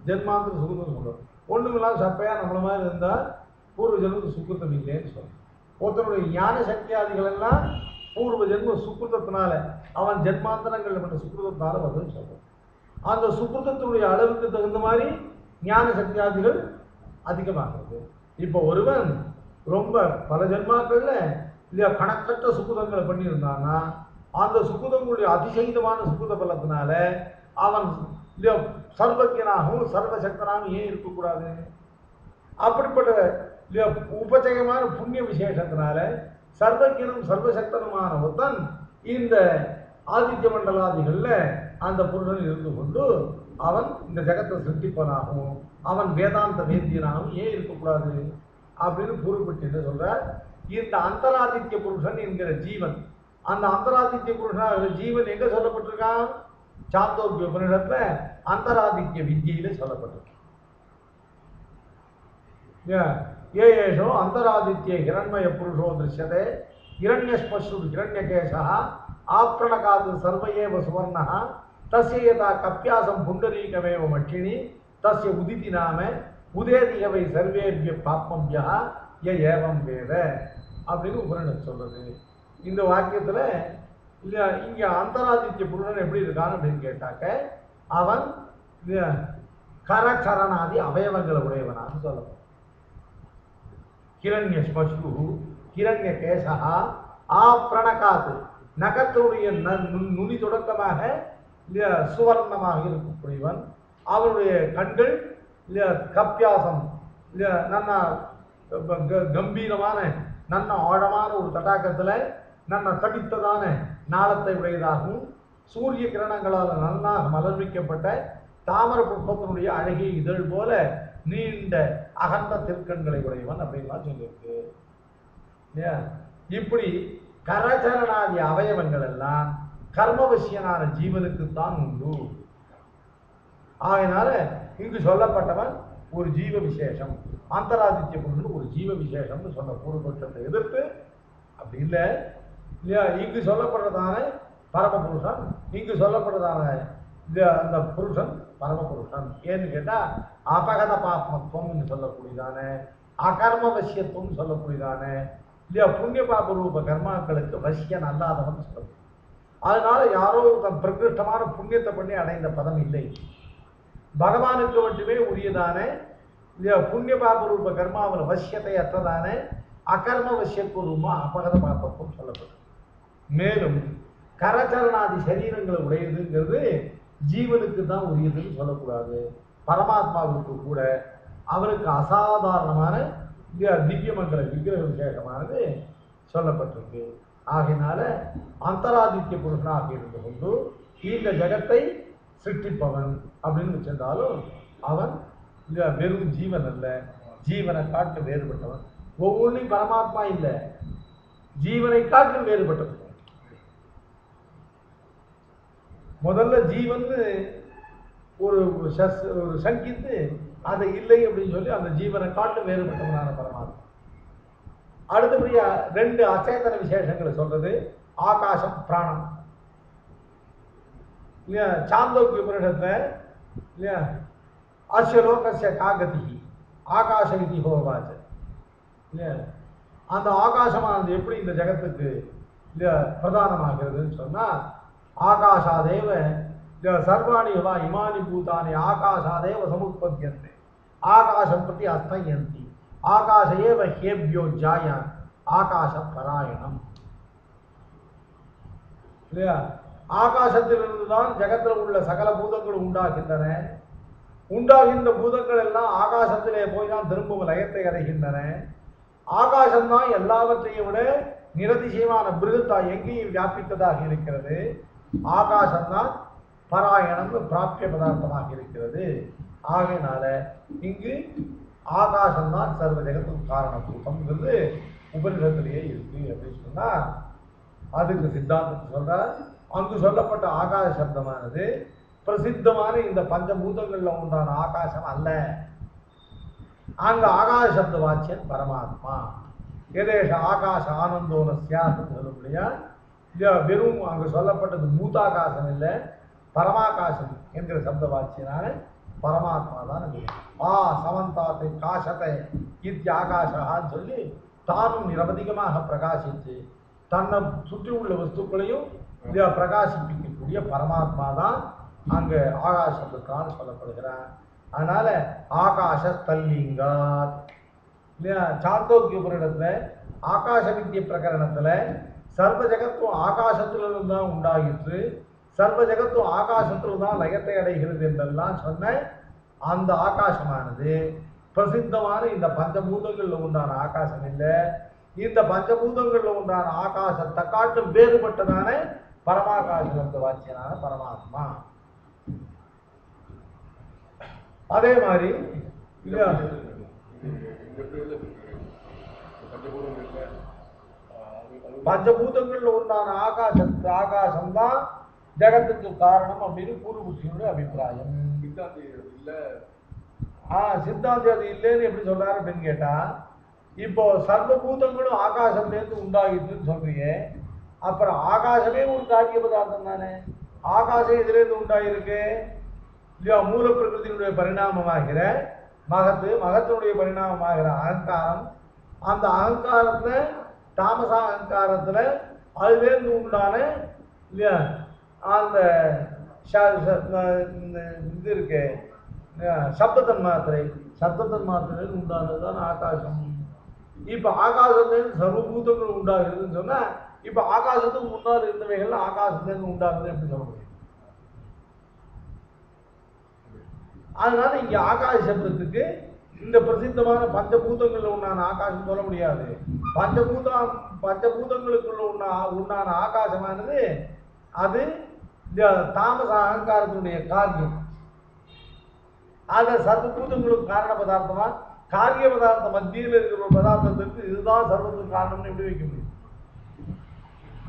ஜென்மாந்திர சுக்ருதம் சொல்றோம். ஒண்ணுமில்லாம் சப்பையா நம்மள மாதிரி இருந்தா பூர்வ ஜென்ம சுக்ருதம் இல்லைன்னு சொல்றோம். ஒருத்தனுடைய ஞான சக்தியாதிகள் எல்லாம் பூர்வ ஜென்ம சுக்ருதத்தினால அவன் ஜென்மாந்தரங்கள் பண்ண சுக்ருதத்தினால வருதுன்னு சொல்றோம். அந்த சுக்ருதத்தினுடைய அளவுக்கு தகுந்த மாதிரி ஞான சக்தியாதிகள் அதிகமாகிறது. இப்போ ஒருவன் ரொம்ப பல ஜென்மாக்கள்ல இல்லையா கணக்கற்ற சுக்குதங்களை பண்ணியிருந்தான்னா அந்த சுக்குதங்களுடைய அதிசயிதமான சுக்குத பலத்தினால அவன் இல்லையா சர்வஜனாகவும் சர்வசக்தனாகவும் ஏன் இருக்கக்கூடாது? அப்படிப்பட்ட இல்லையா உபஜயமான புண்ணிய விசேஷத்தினால சர்வஜனும் சர்வசக்தனுமான ஒருத்தன் இந்த ஆதித்ய மண்டலாதிகள்ல அந்த புருஷன் இருந்து கொண்டு அவன் இந்த ஜெகத்தை சிருஷ்டிப்பனாகவும் அவன் வேதாந்த வேத்தியனாகவும் ஏன் இருக்கக்கூடாது அப்படின்னு பொருள்பட்டு என்ன சொல்ற, இந்த அந்தராதித்ய புருஷன் என்கிற ஜீவன், அந்த அந்தராதித்ய புருஷன் ஜீவன் எங்க சொல்லப்பட்டிருக்கான்? சாந்தோக்கிய உபநிடத்துல அந்தராதித்ய வித்தியில சொல்லப்பட்டிருக்கு. ஏஷோ அந்தராதித்ய ஹிரண்மய புருஷோ திருஷ்யதே ஹிரண்யஸ்பர்ஷு ஹிரண்யகேசா ஆப்ரணகாது சர்வயேவ சுவர்ணः தஸ்ய யதா கப்யாசம் புண்டரீகமேவ மட்சிணி தஸ்ய உதிதி நாம உதேதிகவை சர்வேபிய பாப்மப்யா ஏவம் வேத அப்படின்னு உபநிடதம் சொல்றது. இந்த வாக்கியத்துல இல்ல இங்க அந்தராதித்ய புருஷன் எப்படி இருக்கான்னு அப்படின்னு கேட்டாக்க அவன் கரச்சரணாதி அவயவங்களை உடையவனான்னு சொல்லப்படும். ஹிரண்ய ஸ்மஸ்ரு ஹிரண்ய கேசா ஆப்ரணகாது நகத்தினுடைய நுனி தொடக்கமாக சுவர்ணமாக இருக்கக்கூடியவன். அவனுடைய கண்கள் கப்பியாசம் நல்ல கம்பீரமான நல்ல ஆழமான ஒரு தடாகத்துல நல்ல தடித்ததான நாளத்தை உடையதாகவும் சூரிய கிரணங்களால் நன்றாக மலர்விக்கப்பட்ட தாமர புஷ்பத்தினுடைய அழகிய இதழ் போல நீண்ட அகன்ற திருக்கண்களை உடையவன் அப்படின்லாம் சொல்லியிருக்கு. இப்படி கரச்சரணாதி அவயவங்கள் எல்லாம் கர்மவசியனான ஜீவனுக்குத்தான் உண்டு. ஆகையினால இங்கு சொல்லப்பட்டவன் ஒரு ஜீவ விசேஷம், அந்தராதித்ய புருஷன் ஒரு ஜீவ விசேஷம்னு சொன்ன பூர்வபட்சத்தை எதிர்த்து அப்படி இல்லை இல்லையா, இங்கு சொல்லப்படுறதான பரமபுருஷன், இங்கு சொல்லப்படுறதான அந்த புருஷன் பரமபுருஷன். ஏன்னு கேட்டா அபகத பாப்மத்துவம் சொல்லக்கூடியதான அகர்ம வசியத்துவம் சொல்லக்கூடியதான இல்லையா புண்ணிய பாப ரூப கர்மாக்களுக்கு வசியன் அல்லாதவன் சொல்லணும். அதனால யாரோ தன் பிரகிருஷ்டமான புண்ணியத்தை பண்ணி அடைந்த பதம் இல்லை, பகவானுக்கு மட்டுமே உரியதான இல்லையா புண்ணிய பாப ரூப கர்மாவில் வசியத்தை அற்றதான அகர்ம வசியத்துவமா அபகத பாப்பத்துவம் சொல்லப்படும். மேலும் கரச்சரணாதி சரீரங்களை உடையதுங்கிறது ஜீவனுக்கு தான் உரியதுன்னு சொல்லக்கூடாது. பரமாத்மாவுக்கு கூட அவனுக்கு அசாதாரணமான திவ்யமங்கல விக்கிரக விசேஷமானது சொல்லப்பட்டிருக்கு. ஆகையினால அந்தராதித்ய புருஷனாக இருந்து கொண்டு இந்த ஜகத்தை சிருஷ்டிப்பவன் அப்படின்னு வச்சிருந்தாலும் அவன் வெறும் ஜீவன் அல்ல, ஜீவனை காட்டு வேறுபட்டவன். ஒவ்வொன்றையும் பரமாத்மா இல்லை, ஜீவனை காட்டு வேறுபட்டவன். முதல்ல ஜீவன் ஒரு சங்கித்து அதை இல்லை அப்படின்னு சொல்லி அந்த ஜீவனை காட்டு வேறுபட்டவனான பரமாத்மா. அடுத்தபடியா ரெண்டு அச்சேதன விசேஷங்களை சொல்றது ஆகாசம் பிராணம். இல்லையா சாந்தோக்கிய உபநிடத்துல இல்லையா அஸ்யலோகஸ்ய காகதி ஆகாச விதி ஹோவாச்ச. இல்லையா அந்த ஆகாசமானது எப்படி இந்த ஜகத்துக்கு இல்லையா பிரதானமாகிறதுன்னு சொன்னா ஆகாஷாதேவ சர்வாணி வா இமானி பூதானி ஆகாஷாதேவ சமுத்பத்யந்தே ஆகாசம் பிரதி அஸ்தயந்தி ஆகாஷ ஏவ ஹேப்யோ ஜாயான் ஆகாச பராயணம். இல்லையா ஆகாசத்திலிருந்து தான் ஜகத்தில் உள்ள சகல பூதங்கள் உண்டாகின்றன. உண்டாகின்ற பூதங்கள் எல்லாம் ஆகாசத்திலே போய் தான் திரும்பவும் லயத்தை அடைகின்றன. ஆகாசம்தான் எல்லாவற்றையும் விட நிரதிசயமான பிருகத்தா எங்கேயும் வியாபித்ததாக இருக்கிறது. ஆகாசம்தான் பராயணம் பிராபிய பதார்த்தமாக இருக்கிறது. ஆகையினால இங்கு ஆகாசம்தான் சர்வ ஜெகத்துக்கு காரணபூதம்ங்கிறது உபநிடத்திலேயே இருக்கு அப்படின்னு சொன்னா அதுக்கு சித்தாந்தத்தை சொல்ற. அங்கு சொல்லப்பட்ட ஆகாச சப்தமானது பிரசித்தமான இந்த பஞ்சபூதங்கள்ல உண்டான ஆகாசம் அல்ல. அங்க ஆகாச சப்த வாச்சியன் பரமாத்மா. எதேஷ ஆகாச ஆனந்தோன சியாசம் சொல்லும்படியா வெறும் அங்கு சொல்லப்பட்டது பூதாகாசம் இல்லை, பரமாகாசம் என்கிற சப்த வாச்சியனான பரமாத்மா தான். சமந்தாத்தை காசத்தை இத்தி ஆகாஷான்னு சொல்லி தானும் நிரவதிகமாக பிரகாசித்து தன்னை சுற்றி உள்ள வஸ்துக்களையும் பிரகாசிப்பிக்கக்கூடிய பரமாத்மா தான் அங்கு ஆகாசத்துக்கான்னு சொல்லப்படுகிறான். அதனால ஆகாச தல்லிங்காத் இல்லையா சாந்தோக்கிய உபநிடத்துல ஆகாச வித்திய பிரகரணத்துல சர்வ ஜகத்துவம் ஆகாசத்திலிருந்து தான் உண்டாகிற்று, சர்வ ஜகத்துவம் ஆகாசத்தில் தான் லயத்தை அடைகிறது என்றெல்லாம் சொன்ன அந்த ஆகாசமானது பிரசித்தமான இந்த பஞ்சபூதங்கள்ல உண்டான ஆகாசம் இல்லை. இந்த பஞ்சபூதங்கள்ல உண்டான ஆகாசத்தை காட்டும் வேறுபட்டதான பரமாகாச வாச்சியனான பரமாத்மா. அதே மாதிரி இல்லையா பஞ்சபூதங்கள்ல உண்டான ஆகாசம்தான் ஜகத்துக்கு காரணம் அப்படின்னு பூர்வபுஷியோட அபிப்பிராயம். சித்தாந்தி அது இல்லைன்னு எப்படி சொல்றாரு அப்படின்னு கேட்டா, இப்போ சர்வபூதங்களும் ஆகாசத்திலேருந்து உண்டாகிட்டுன்னு சொல்றீங்க, அப்புறம் ஆகாசமே ஒரு காரிய பதார்த்தம் தானே. ஆகாசம் எதிலேருந்து உண்டாயிருக்கு இல்லையா? மூல பிரகிருதியினுடைய பரிணாமமாகிற மகத்தினுடைய பரிணாமமாகிற அகங்காரம், அந்த அகங்காரத்துல தாமச அகங்காரத்துல அதுலேருந்து உண்டான இல்லையா அந்த இது இருக்கு சப்தத்தன் மாத்திரை உண்டானதுதான் ஆகாசம். இப்ப ஆகாசத்திலிருந்து சர்வபூதங்கள் உண்டாகுதுன்னு சொன்னா, இப்ப ஆகாசத்துக்கு முன்னால் இருந்தவைகள் ஆகாசத்திலிருந்து உண்டாகுது எப்படி சொல்ல முடியும்? அதனால இங்க ஆகாச சப்தத்துக்கு இந்த பிரசித்தமான பஞ்சபூதங்கள்ல உண்டான ஆகாசம் சொல்ல முடியாது. பஞ்சபூதங்களுக்குள்ள உண்டான ஆகாசமானது அது தாமச அகங்காரத்தினுடைய காரியம். அத சர்வபூதங்களுக்கு காரண பதார்த்தமா காரிய பதார்த்தம் மத்தியில் இருக்கிற ஒரு பதார்த்தத்திற்கு இதுதான் சர்வத்துக்கு காரணம்னு எப்படி வைக்க முடியும்?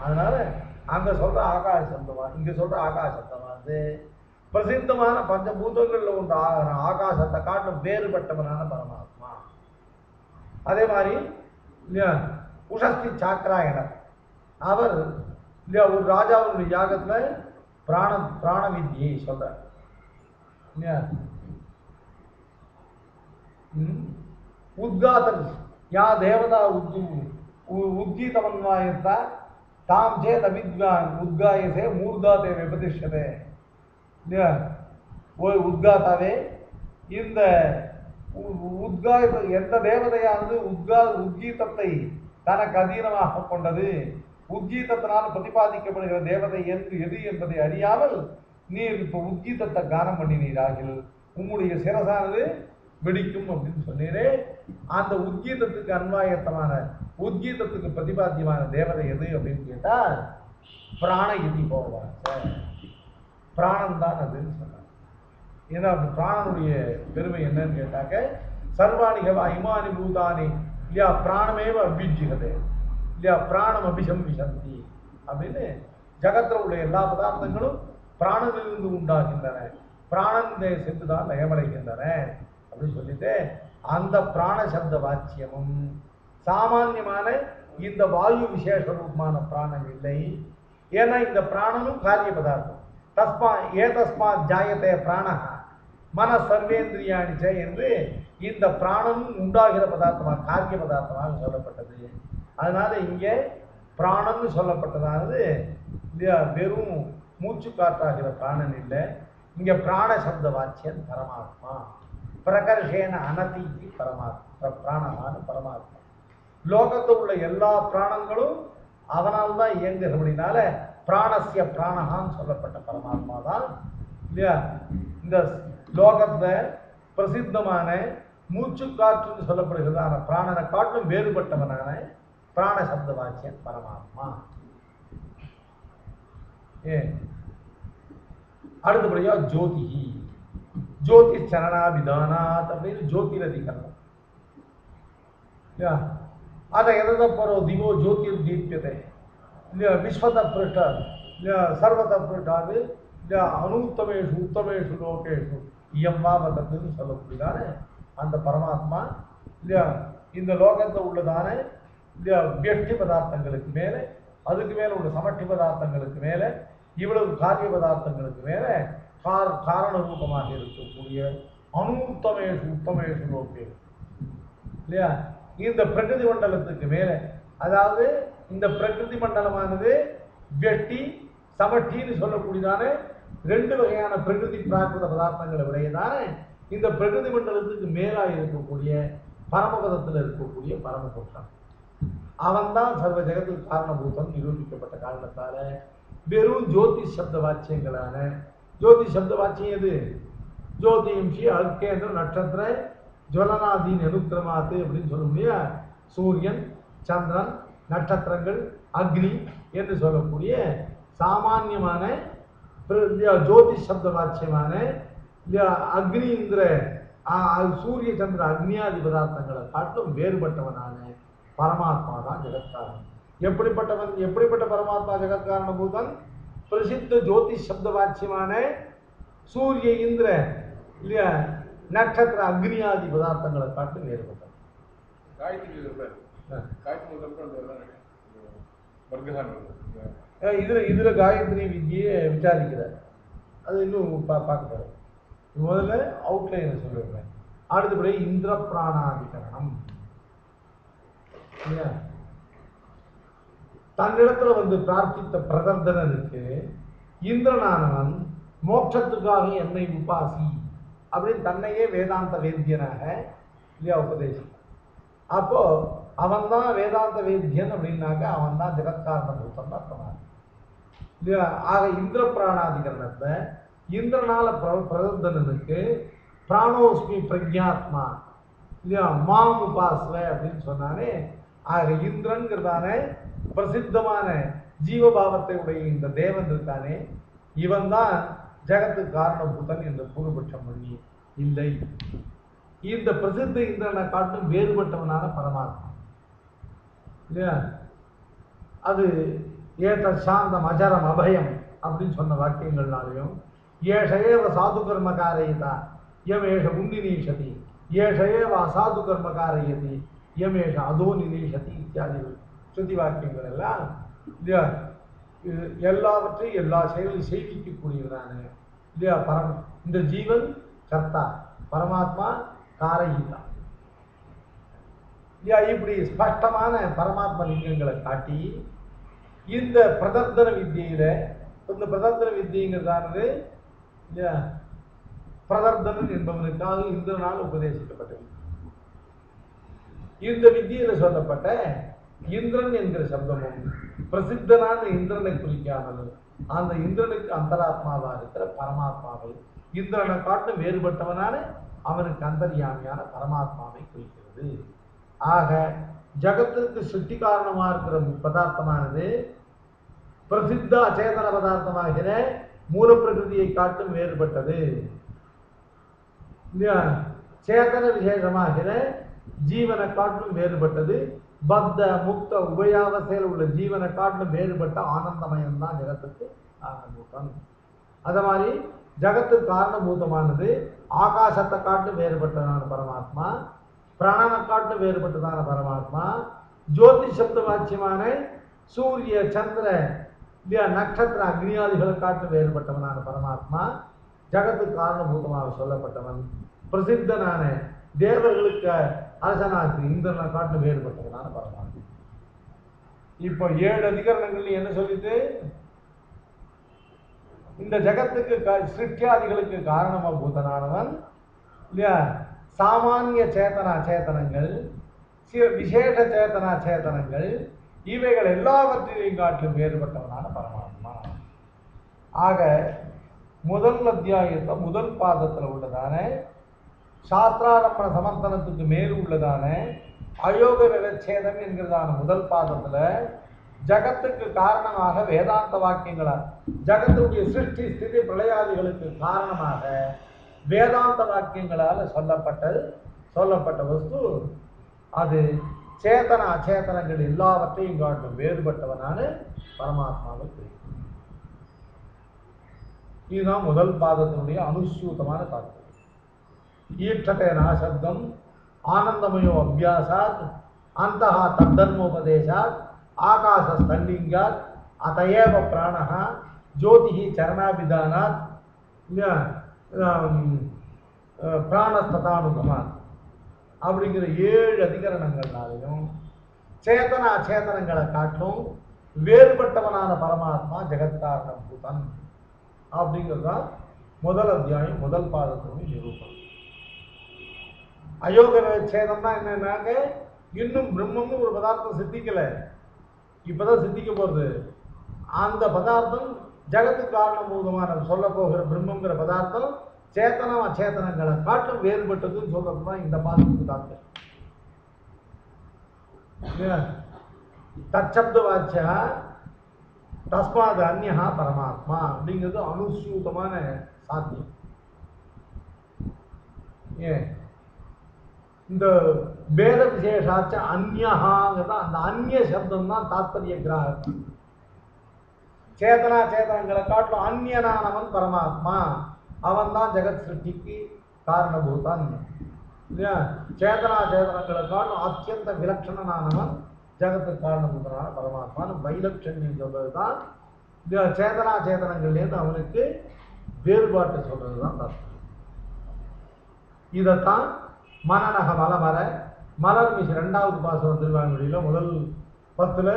அதனால அங்க சொல்ற ஆகாச சப்தமா இங்க சொல்ற ஆகாச சப்தமா வந்து பிரசித்தமான பஞ்சபூதங்கள்ல உண்டு ஆகாசத்தை காட்டும் வேறுபட்டவனான பரமாத்மா. அதே மாதிரி உஷஸ்தி சாக்கராயணர் அவர் இல்லையா ஒரு ராஜாவுடைய யாகத்துல பிராண வித்தியை சொல்றார். உத்காதன் யா தேவதா உத்கீதமன்வாயத்தா தாம் சேத் அவித்வான் உத்காயசே மூர்தாதே விபதிஷ்யதே. இல்லையா உத்காதாவே இந்த எந்த தேவதையானது உத்கீதத்தை தனக்கு அதீனமாக கொண்டது, உத்கீதத்தினால் பிரதிபாதிக்கப்படுகிற தேவதை எது என்பதை அறியாமல் நீர் இப்ப உத்கீதத்தை கானம் பண்ணினீராகில் உம்முடைய சிரசானது வெடிக்கும் அப்படின்னு சொன்னீரே. அந்த உத்கீதத்துக்கு அன்வாயத்தமான உத்கீதத்துக்கு பிரதிபாத்தியமான தேவதை எது அப்படின்னு கேட்டால் பிராண இதி போவாங்க, பிராணம் தான் அதுன்னு சொன்னாங்க. ஏன்னா பிராணனுடைய பெருமை என்னன்னு கேட்டாக்க சர்வாணிகவா இமானி பூதானி இல்லையா பிராணமேவ அபிஜிகதே இல்லையா பிராணம் அபிசம்விசந்தி அப்படின்னு ஜகத்துல உள்ள எல்லா பதார்த்தங்களும் பிராணனிலிருந்து உண்டாகின்றன, பிராணனை சென்றுதான் லயமடைகின்றன அப்படின்னு சொல்லிட்டு அந்த பிராண சப்த வாச்சியமும் சாமான்யமான இந்த வாயு விசேஷ ரூபமான பிராணம் இல்லை. ஏன்னா இந்த பிராணமும் காரிய பதார்த்தம். தஸ்மாத் ஜாயத்தே பிராணஹ மன சர்வேந்திரியாணிச்ச என்று இந்த பிராணமும் உண்டாகிற பதார்த்தமாக காரிய பதார்த்தமாக சொல்லப்பட்டது. அதனால இங்கே பிராணம்னு சொல்லப்பட்டதானது வெறும் மூச்சு காற்றாகிற பிராணன் இல்லை, இங்க பிராண சப்த வாச்சியன் பரமாத்மா. பிரகர்ஷேன அனதீதி பரமாத்மா பிராணகான பரமாத்மா. லோகத்தில் உள்ள எல்லா பிராணங்களும் அவனால் தான் இயங்குகிறபடினால பிராணசிய பிராணகான்னு சொல்லப்பட்ட பரமாத்மா தான் இல்லையா இந்த லோகத்தை பிரசித்தமான மூச்சு காற்றுன்னு சொல்லப்படுகிறதான பிராணனை காட்டும் வேறுபட்டவனான பிராண சப்த வாச்சியன் பரமாத்மா. அடுத்தபடியா ஜோதிஹி ஜோதி சரணாபிதானாத் அப்படின்னு ஜோதிரதிகரணம். அதை எதை போறோம் திவோ ஜோதிர் தீப்யத்தை இல்லையா விஸ்வத பிருஷ்ட இல்லையா சர்வத பிருஷ்டாது இல்லையா அனூத்தமேஷு உத்தமேஷு லோகேஷு இயம்மா வந்ததுன்னு சொல்லக்கூடியதான அந்த பரமாத்மா இல்லையா இந்த லோகத்தில் உள்ளதான இல்லையா வியஷ்டி பதார்த்தங்களுக்கு மேலே அதுக்கு மேலே உள்ள சமஷ்டி பதார்த்தங்களுக்கு மேலே இவ்வளவு காரிய பதார்த்தங்களுக்கு மேலே காரண ரூபமாக இருக்கக்கூடிய அனூத்தமேஷு உத்தமேஷு லோகே இல்லையா இந்த பிரகிருதி மண்டலத்துக்கு மேலே, அதாவது இந்த பிரகிருதி மண்டலமானது வெட்டி சமஷ்டின்னு சொல்லக்கூடியதான ரெண்டு வகையான பிரகிருதி பிராகிருத பதார்த்தங்களை விடையதான இந்த பிரகிருதி மண்டலத்துக்கு மேலாக இருக்கக்கூடிய பரமபதத்தில் இருக்கக்கூடிய பரமபுருஷன் அவன்தான் சர்வ ஜெகத்துக்கு காரணபூதம் நிரூபிக்கப்பட்ட காரணத்தால வெறும் ஜோதிஷ் சப்த வாச்சியங்களான ஜோதிஷ் சப்த வாச்சியம் எது ஜோதிம்ஷி அல்கேந்திர நட்சத்திர ஜுவலனாதீன் அனுக்கிரமாத்து அப்படின்னு சொல்ல முடியா சூரியன் சந்திரன் நட்சத்திரங்கள் அக்னி என்று சொல்லக்கூடிய சாமான்யமான ஜோதிஷ் சப்த வாச்சியமான அக்னிங்கிற அது சூரிய சந்திர அக்னியாதி பதார்த்தங்களை காட்டிலும் வேறுபட்டவனான பரமாத்மா தான் ஜெகத்காரணம். எப்படிப்பட்ட பரமாத்மா ஜெகத்காரண பூதன்? பிரசித்த ஜோதிஷ் சப்த வாட்சியமான சூரிய இந்திர இல்லையா நட்சத்திர அக்னியாதி பதார்த்தங்களை காட்டிலும் வேறுபட்டவன். இதுல காயத்ரி வித்தியை விசாரிக்கிறார். அது இன்னும் பார்க்க முதல்ல அவுட்லைன் சொல்லிடுறேன். அடுத்தபடி இந்திர பிராணாதிகரணம். தன்னிடத்துல வந்து பிரார்த்தித்த பிரகர்தனனுக்கு இந்திரனானவன் மோட்சத்துக்காக என்னை உபாசி அப்படின்னு தன்னையே வேதாந்த வேத்தியனாக இல்லையா உபதேசம். அப்போ அவன் தான் வேதாந்த வேத்தியன் அப்படின்னாக்க அவன் தான் ஜெகத்காரண பூதன் அர்த்தமாக இல்லையா. ஆக இந்திர பிராணாதிகரணத்தை இந்திரனால பிரகர்தனனுக்கு பிராணோஸ்மி பிரக்ஞாத்மா இல்லையா மாம் உபாஸ்வ அப்படின்னு சொன்னானே. ஆக இந்திரன்கிறதான பிரசித்தமான ஜீவபாவத்தை உடைய இந்த தேவன் இருக்கானே, இவன் தான் ஜெகத்து காரணபூதன் என்ற பூர்வபட்சம் பண்ணி இல்லை. இந்த பிரசித்த இந்திரனை காட்டும் வேறுபட்டவனான பரமாத்மா இல்லையா. அது ஏத சாந்தம் அஜரம் அபயம் அப்படின்னு சொன்ன வாக்கியங்கள்னாலையும் ஏஷேவ சாது கர்மகாரயிதா யமேஷ உன்னிநீஷதி ஏஷேவ அசாது கர்மகாரயதி யமேஷ அதோ நிநீஷதி இத்தியாதி ஸ்ருதி வாக்கியங்கள் எல்லாம் இல்லையா எல்லாவற்றையும் எல்லா செயலையும் செய்விக்கக்கூடியவரான இல்லையா இந்த ஜீவன் கர்த்தா, பரமாத்மா காரயிதா இல்லையா. இப்படி ஸ்பஷ்டமான பரமாத்மா லிங்கங்களை காட்டி இந்த பிரதர்தன வித்தியில இந்த பிரதர்தன வித்தியங்கிறதானது இல்லையா பிரதர்தனன் என்பவனுக்காக இந்திரனால் உபதேசிக்கப்பட்டது. இந்த வித்தியில சொல்லப்பட்ட இந்திரன் என்கிற சப்தமும் பிரசித்தனான இந்திரனை குறிக்காமல் அந்த இந்திரனுக்கு அந்தராத்மாவா இருக்கிற பரமாத்மாவை இந்திரனை காட்டும் வேறுபட்டவனான அவனுக்கு அந்தர்யாமியான பரமாத்மாவை குறிக்கிறது. ஆக ஜகத்திற்கு சுட்டி காரணமாக இருக்கிற பதார்த்தமானது பிரசித்த அச்சேதன பதார்த்தமாகிற மூல பிரகிருதியை காட்டும் வேறுபட்டது. சேதன விசேஷமாகிற ஜீவனை காட்டும் வேறுபட்டது. பத்த முக்த உபயாவசையில் உள்ள ஜீவனை காட்டும் வேறுபட்ட ஆனந்தமயம் தான் ஜகத்துக்கு காரணபூதம். அத மாதிரி ஜகத்து காரணபூதமானது ஆகாசத்தை காட்டும் வேறுபட்டதான பரமாத்மா, பிராணனை காட்டும் வேறுபட்டதான பரமாத்மா, ஜோதி சப்த வாட்சியமான சூரிய சந்திர இல்லையா நட்சத்திர அக்னியாதிகளை காட்டும் வேறுபட்டவனான பரமாத்மா, ஜகத்து காரணபூதமாக சொல்லப்பட்டவன், பிரசித்தனான தேவர்களுக்கு அரசனாக்கு இந்திரனை காட்டும் வேறுபட்டவனான பரமாத்மா. இப்போ 7 அதிகரணங்கள் என்ன சொல்லிட்டு இந்த ஜகத்துக்கு சிருஷ்டியாதிகளுக்கு காரணபூதனானவன் இல்லையா சாமானிய சேத்தனா சேத்தனங்கள், விசேஷ சேத்தனா சேத்தனங்கள் இவைகள் எல்லாவற்றையும் காட்டிலும் வேறுபட்டவனான பரமாத்மா. ஆக முதல் அத்தியாயத்தை முதல் பாதத்தில் உள்ளதான சாஸ்திராரம்பண சமர்த்தனத்துக்கு மேல் உள்ளதான அயோக விவச்சேதம் என்கிறதான முதல் பாதத்துல ஜகத்துக்கு காரணமாக வேதாந்த வாக்கியங்களால் ஜகத்துடைய சிருஷ்டி ஸ்திதி பிரளயாதிகளுக்கு காரணமாக வேதாந்த வாக்கியங்களால் சொல்லப்பட்ட வஸ்து அது சேத்தன அச்சேதனங்கள் எல்லாவற்றையும் காட்டும் வேறுபட்டவனான பரமாத்மாவை குறிக்கும். இதுதான் முதல் பாதத்தினுடைய அனுசூதமான தாக்கம். ஈற்றத்தை நாசப்தம் ஆனந்தமயோ அபியாசாத் அந்தஹ தத்தர்மோபதேசாத் ஆகாச ஸ்தல்லிங்காத் அதையேவ பிராணஹ ஜோதிஹி சரணாபிதானாத் பிராணஸ்ததானுகமாத் அப்படிங்கிற 7 அதிகரணங்கள்னாலையும் சேத்தன அச்சேதனங்களை காட்டும் வேறுபட்டவனான பரமாத்மா ஜெகத்காரண பூதன் அப்படிங்கிறதுதான் முதல் அத்தியாயம் முதல் பாதத்தினுடைய நிரூபணம். அயோக விவச்சேதம்னா என்னன்னாக்க இன்னும் பிரம்மம்னு ஒரு பதார்த்தம் சித்திக்கல, இப்பதான் சித்திக்க போறது. அந்த பதார்த்தம் ஜகத்து காரணபூதமான சொல்ல போகிற பிரம்மங்கிற பதார்த்தம் சேத்தனம் அச்சேதனங்களை காட்டும் வேறுபட்டதுன்னு சொல்றதுதான் இந்த பாதத்துக்கு தாக்கம். தச்சப்த வாச்சா தஸ்மாத் அந்நியா பரமாத்மா அப்படிங்கிறது அனுசூதமான சாத்தியம். ஏன் இந்த வேத விசேஷாச்ச அந்யஹாங்கிறத அந்த அந்நிய சப்தம் தான் தாத்பரிய கிராகம். சேதனா சேதனங்களை காட்டிலும் அந்நியனானவன் பரமாத்மா, அவன் தான் ஜெகத் சிருஷ்டிக்கு காரணபூதன். இல்லையா? சேதனா சேதனங்களை காட்டிலும் அத்தியந்த விலட்சணனானவன் ஜெகத்துக்கு காரணபூதனான பரமாத்மான்னு வைலட்சண்யம் சொல்றது தான். சேதனா சேதனங்கள்லேருந்து அவனுக்கு வேறுபாட்டை சொல்றது தான் தாத்பரியம். இதைத்தான் மனநக மலமர மலர் மிசை 2வது பாசுரம் திருவாய்மொழியில் முதல் 10ல்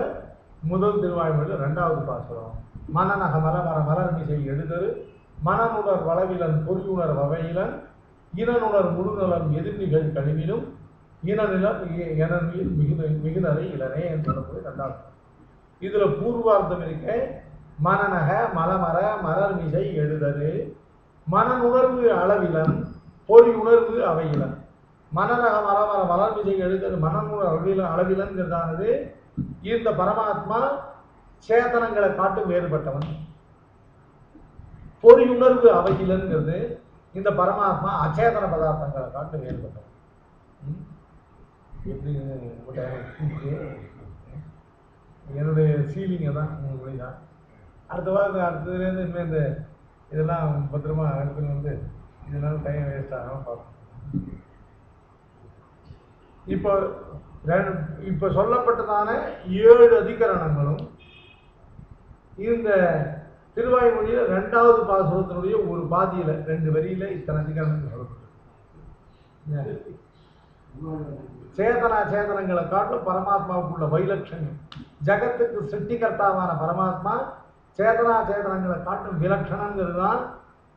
முதல் திருவாய்மொழியில் 2வது பாசுரம். மனநக மலமர மலர் மிசை எழுதரு மனனுணர் வளவிலன் பொறியுணர் வகையிலன் இனனுணர் முழுநலம் எதிர்நிகழ் கழிவிலும் இனநிலம் எனநீர் மிகுநரை இளனே என்று சொல்லக்கூடிய 2வது. இதில் பூர்வார்த்தம் இருக்க மனநக மலமர மலர் மிசை எழுதரு மனனுணர்வு அளவிலன் பொறி உணர்வு அவையிலன். மனநக மலமர மலர் மிசை எழுதரு மனனுணர்வு அளவிலன்கிறதானது இந்த பரமாத்மா சேதனங்களை காட்டும் வேறுபட்டவன். பொறி உணர்வு அவையிலன்கிறது இந்த பரமாத்மா அச்சேதன பதார்த்தங்களை காட்டும் வேறுபட்டவன். எப்படி என்னுடைய சீலிங்கை தான் உங்களுக்கு தான். அடுத்த வாரம் அடுத்ததுலேருந்து இனிமேல் இந்த இதெல்லாம் பத்திரமா எடுத்துன்னு வந்து இதனால டைம் வேஸ்ட் ஆகாமல் பார்க்கணும். இப்போ சொல்லப்பட்டதான 7 அதிகரணங்களும் இந்த திருவாய்மொழியில் 2வது பாசுரத்தினுடைய ஒரு பாதியில் 2 வரியில் இத்தனை அதிகரணங்கள் சொல்லப்பட்டது. சேதனா சேதனங்களை காட்டிலும் பரமாத்மாவுக்குள்ள வைலட்சண்யம், ஜகத்துக்கு சிருஷ்டிகர்த்தாவான பரமாத்மா சேதனா சேதனங்களை காட்டும் விலட்சணங்கிறது தான்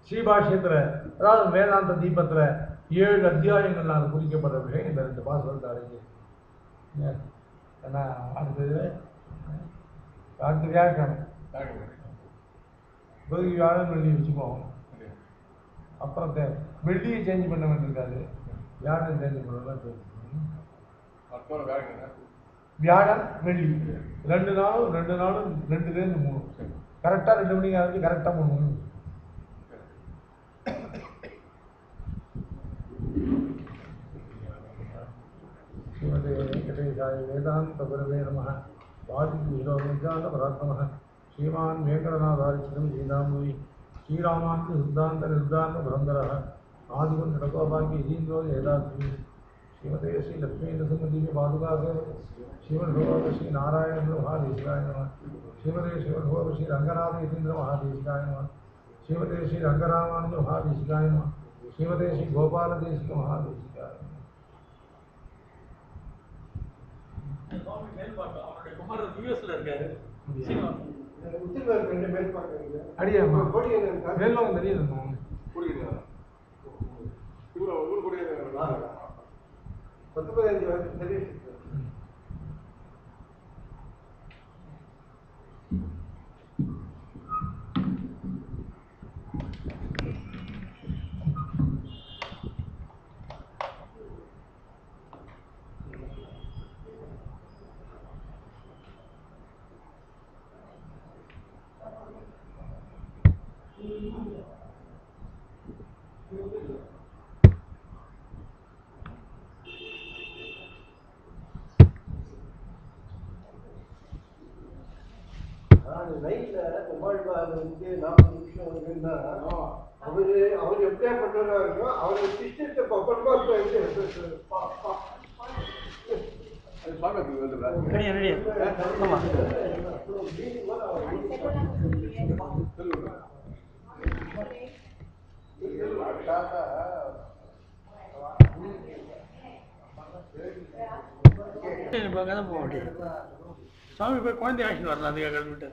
ஸ்ரீபாஷ்யத்தில், அதாவது வேதாந்த தீபத்தில் 7 அத்தியாயங்களால் குறிக்கப்படுற விஷயம் இந்த 2 பாசுரத்தை அடங்கி. ஏன்னா அடுத்தது வியாழக்கிழமை வியாழன் வெள்ளி வச்சுக்குவோம். அப்புறம் வெள்ளியை சேஞ்ச் பண்ண வேண்டியிருக்காது, வியாழன் சேஞ்ச் பண்ணலாம். வியாழன் வெள்ளி 2 நாளும் 2லேருந்து 3 கரெக்டாக 2 மணிக்கு ஆரம்பிச்சு கரெக்டாக 3 மணி. ஸ்ரீமதே வெங்கடேசாய வேதாந்த குரவே நமः. வாதிவிரோதாந்த பராத்மனः ஸ்ரீமான் வேங்கடநாதாரிச்சிதம் சீதாமூவி ஸ்ரீராமாந்தி சித்தாந்த நிர்தாந்த புரந்தரः ஆதிவன் நடகோபாகி யதீந்திரோ ஏதாத்மி ஸ்ரீமதே ஸ்ரீ லக்ஷ்மீ நரசிம்மதேவி பாதுகாசே ஸ்ரீமன் பகவத ஸ்ரீ நாராயண மகாதேசிகாய நமः. ஸ்ரீமதே ஸ்ரீமத்பகவத ஸ்ரீ ரங்கநாத யதீந்திர மகாதேசிகாய நமः. ஸ்ரீமதே ஸ்ரீ ரங்கராமானுஜ மகாதேசிகாய நமः. ஸ்ரீமதே ஸ்ரீ கோபால தேசிக மகாதேசிகாய நமः. அடியா மேல்வாங்க தெரியுது நைட்டில் பெருமாள் வந்து 40 நிமிஷம் இருந்தா அவர் எப்படியாப்பட்டவராக இருக்கும், அவரை சிஸ்டத்தை பரமாத்மா போக முடியாது. சுவாமி போய் குழந்தை ஆட்சி வரலாம், அதுக்காக கிளம்பிட்டு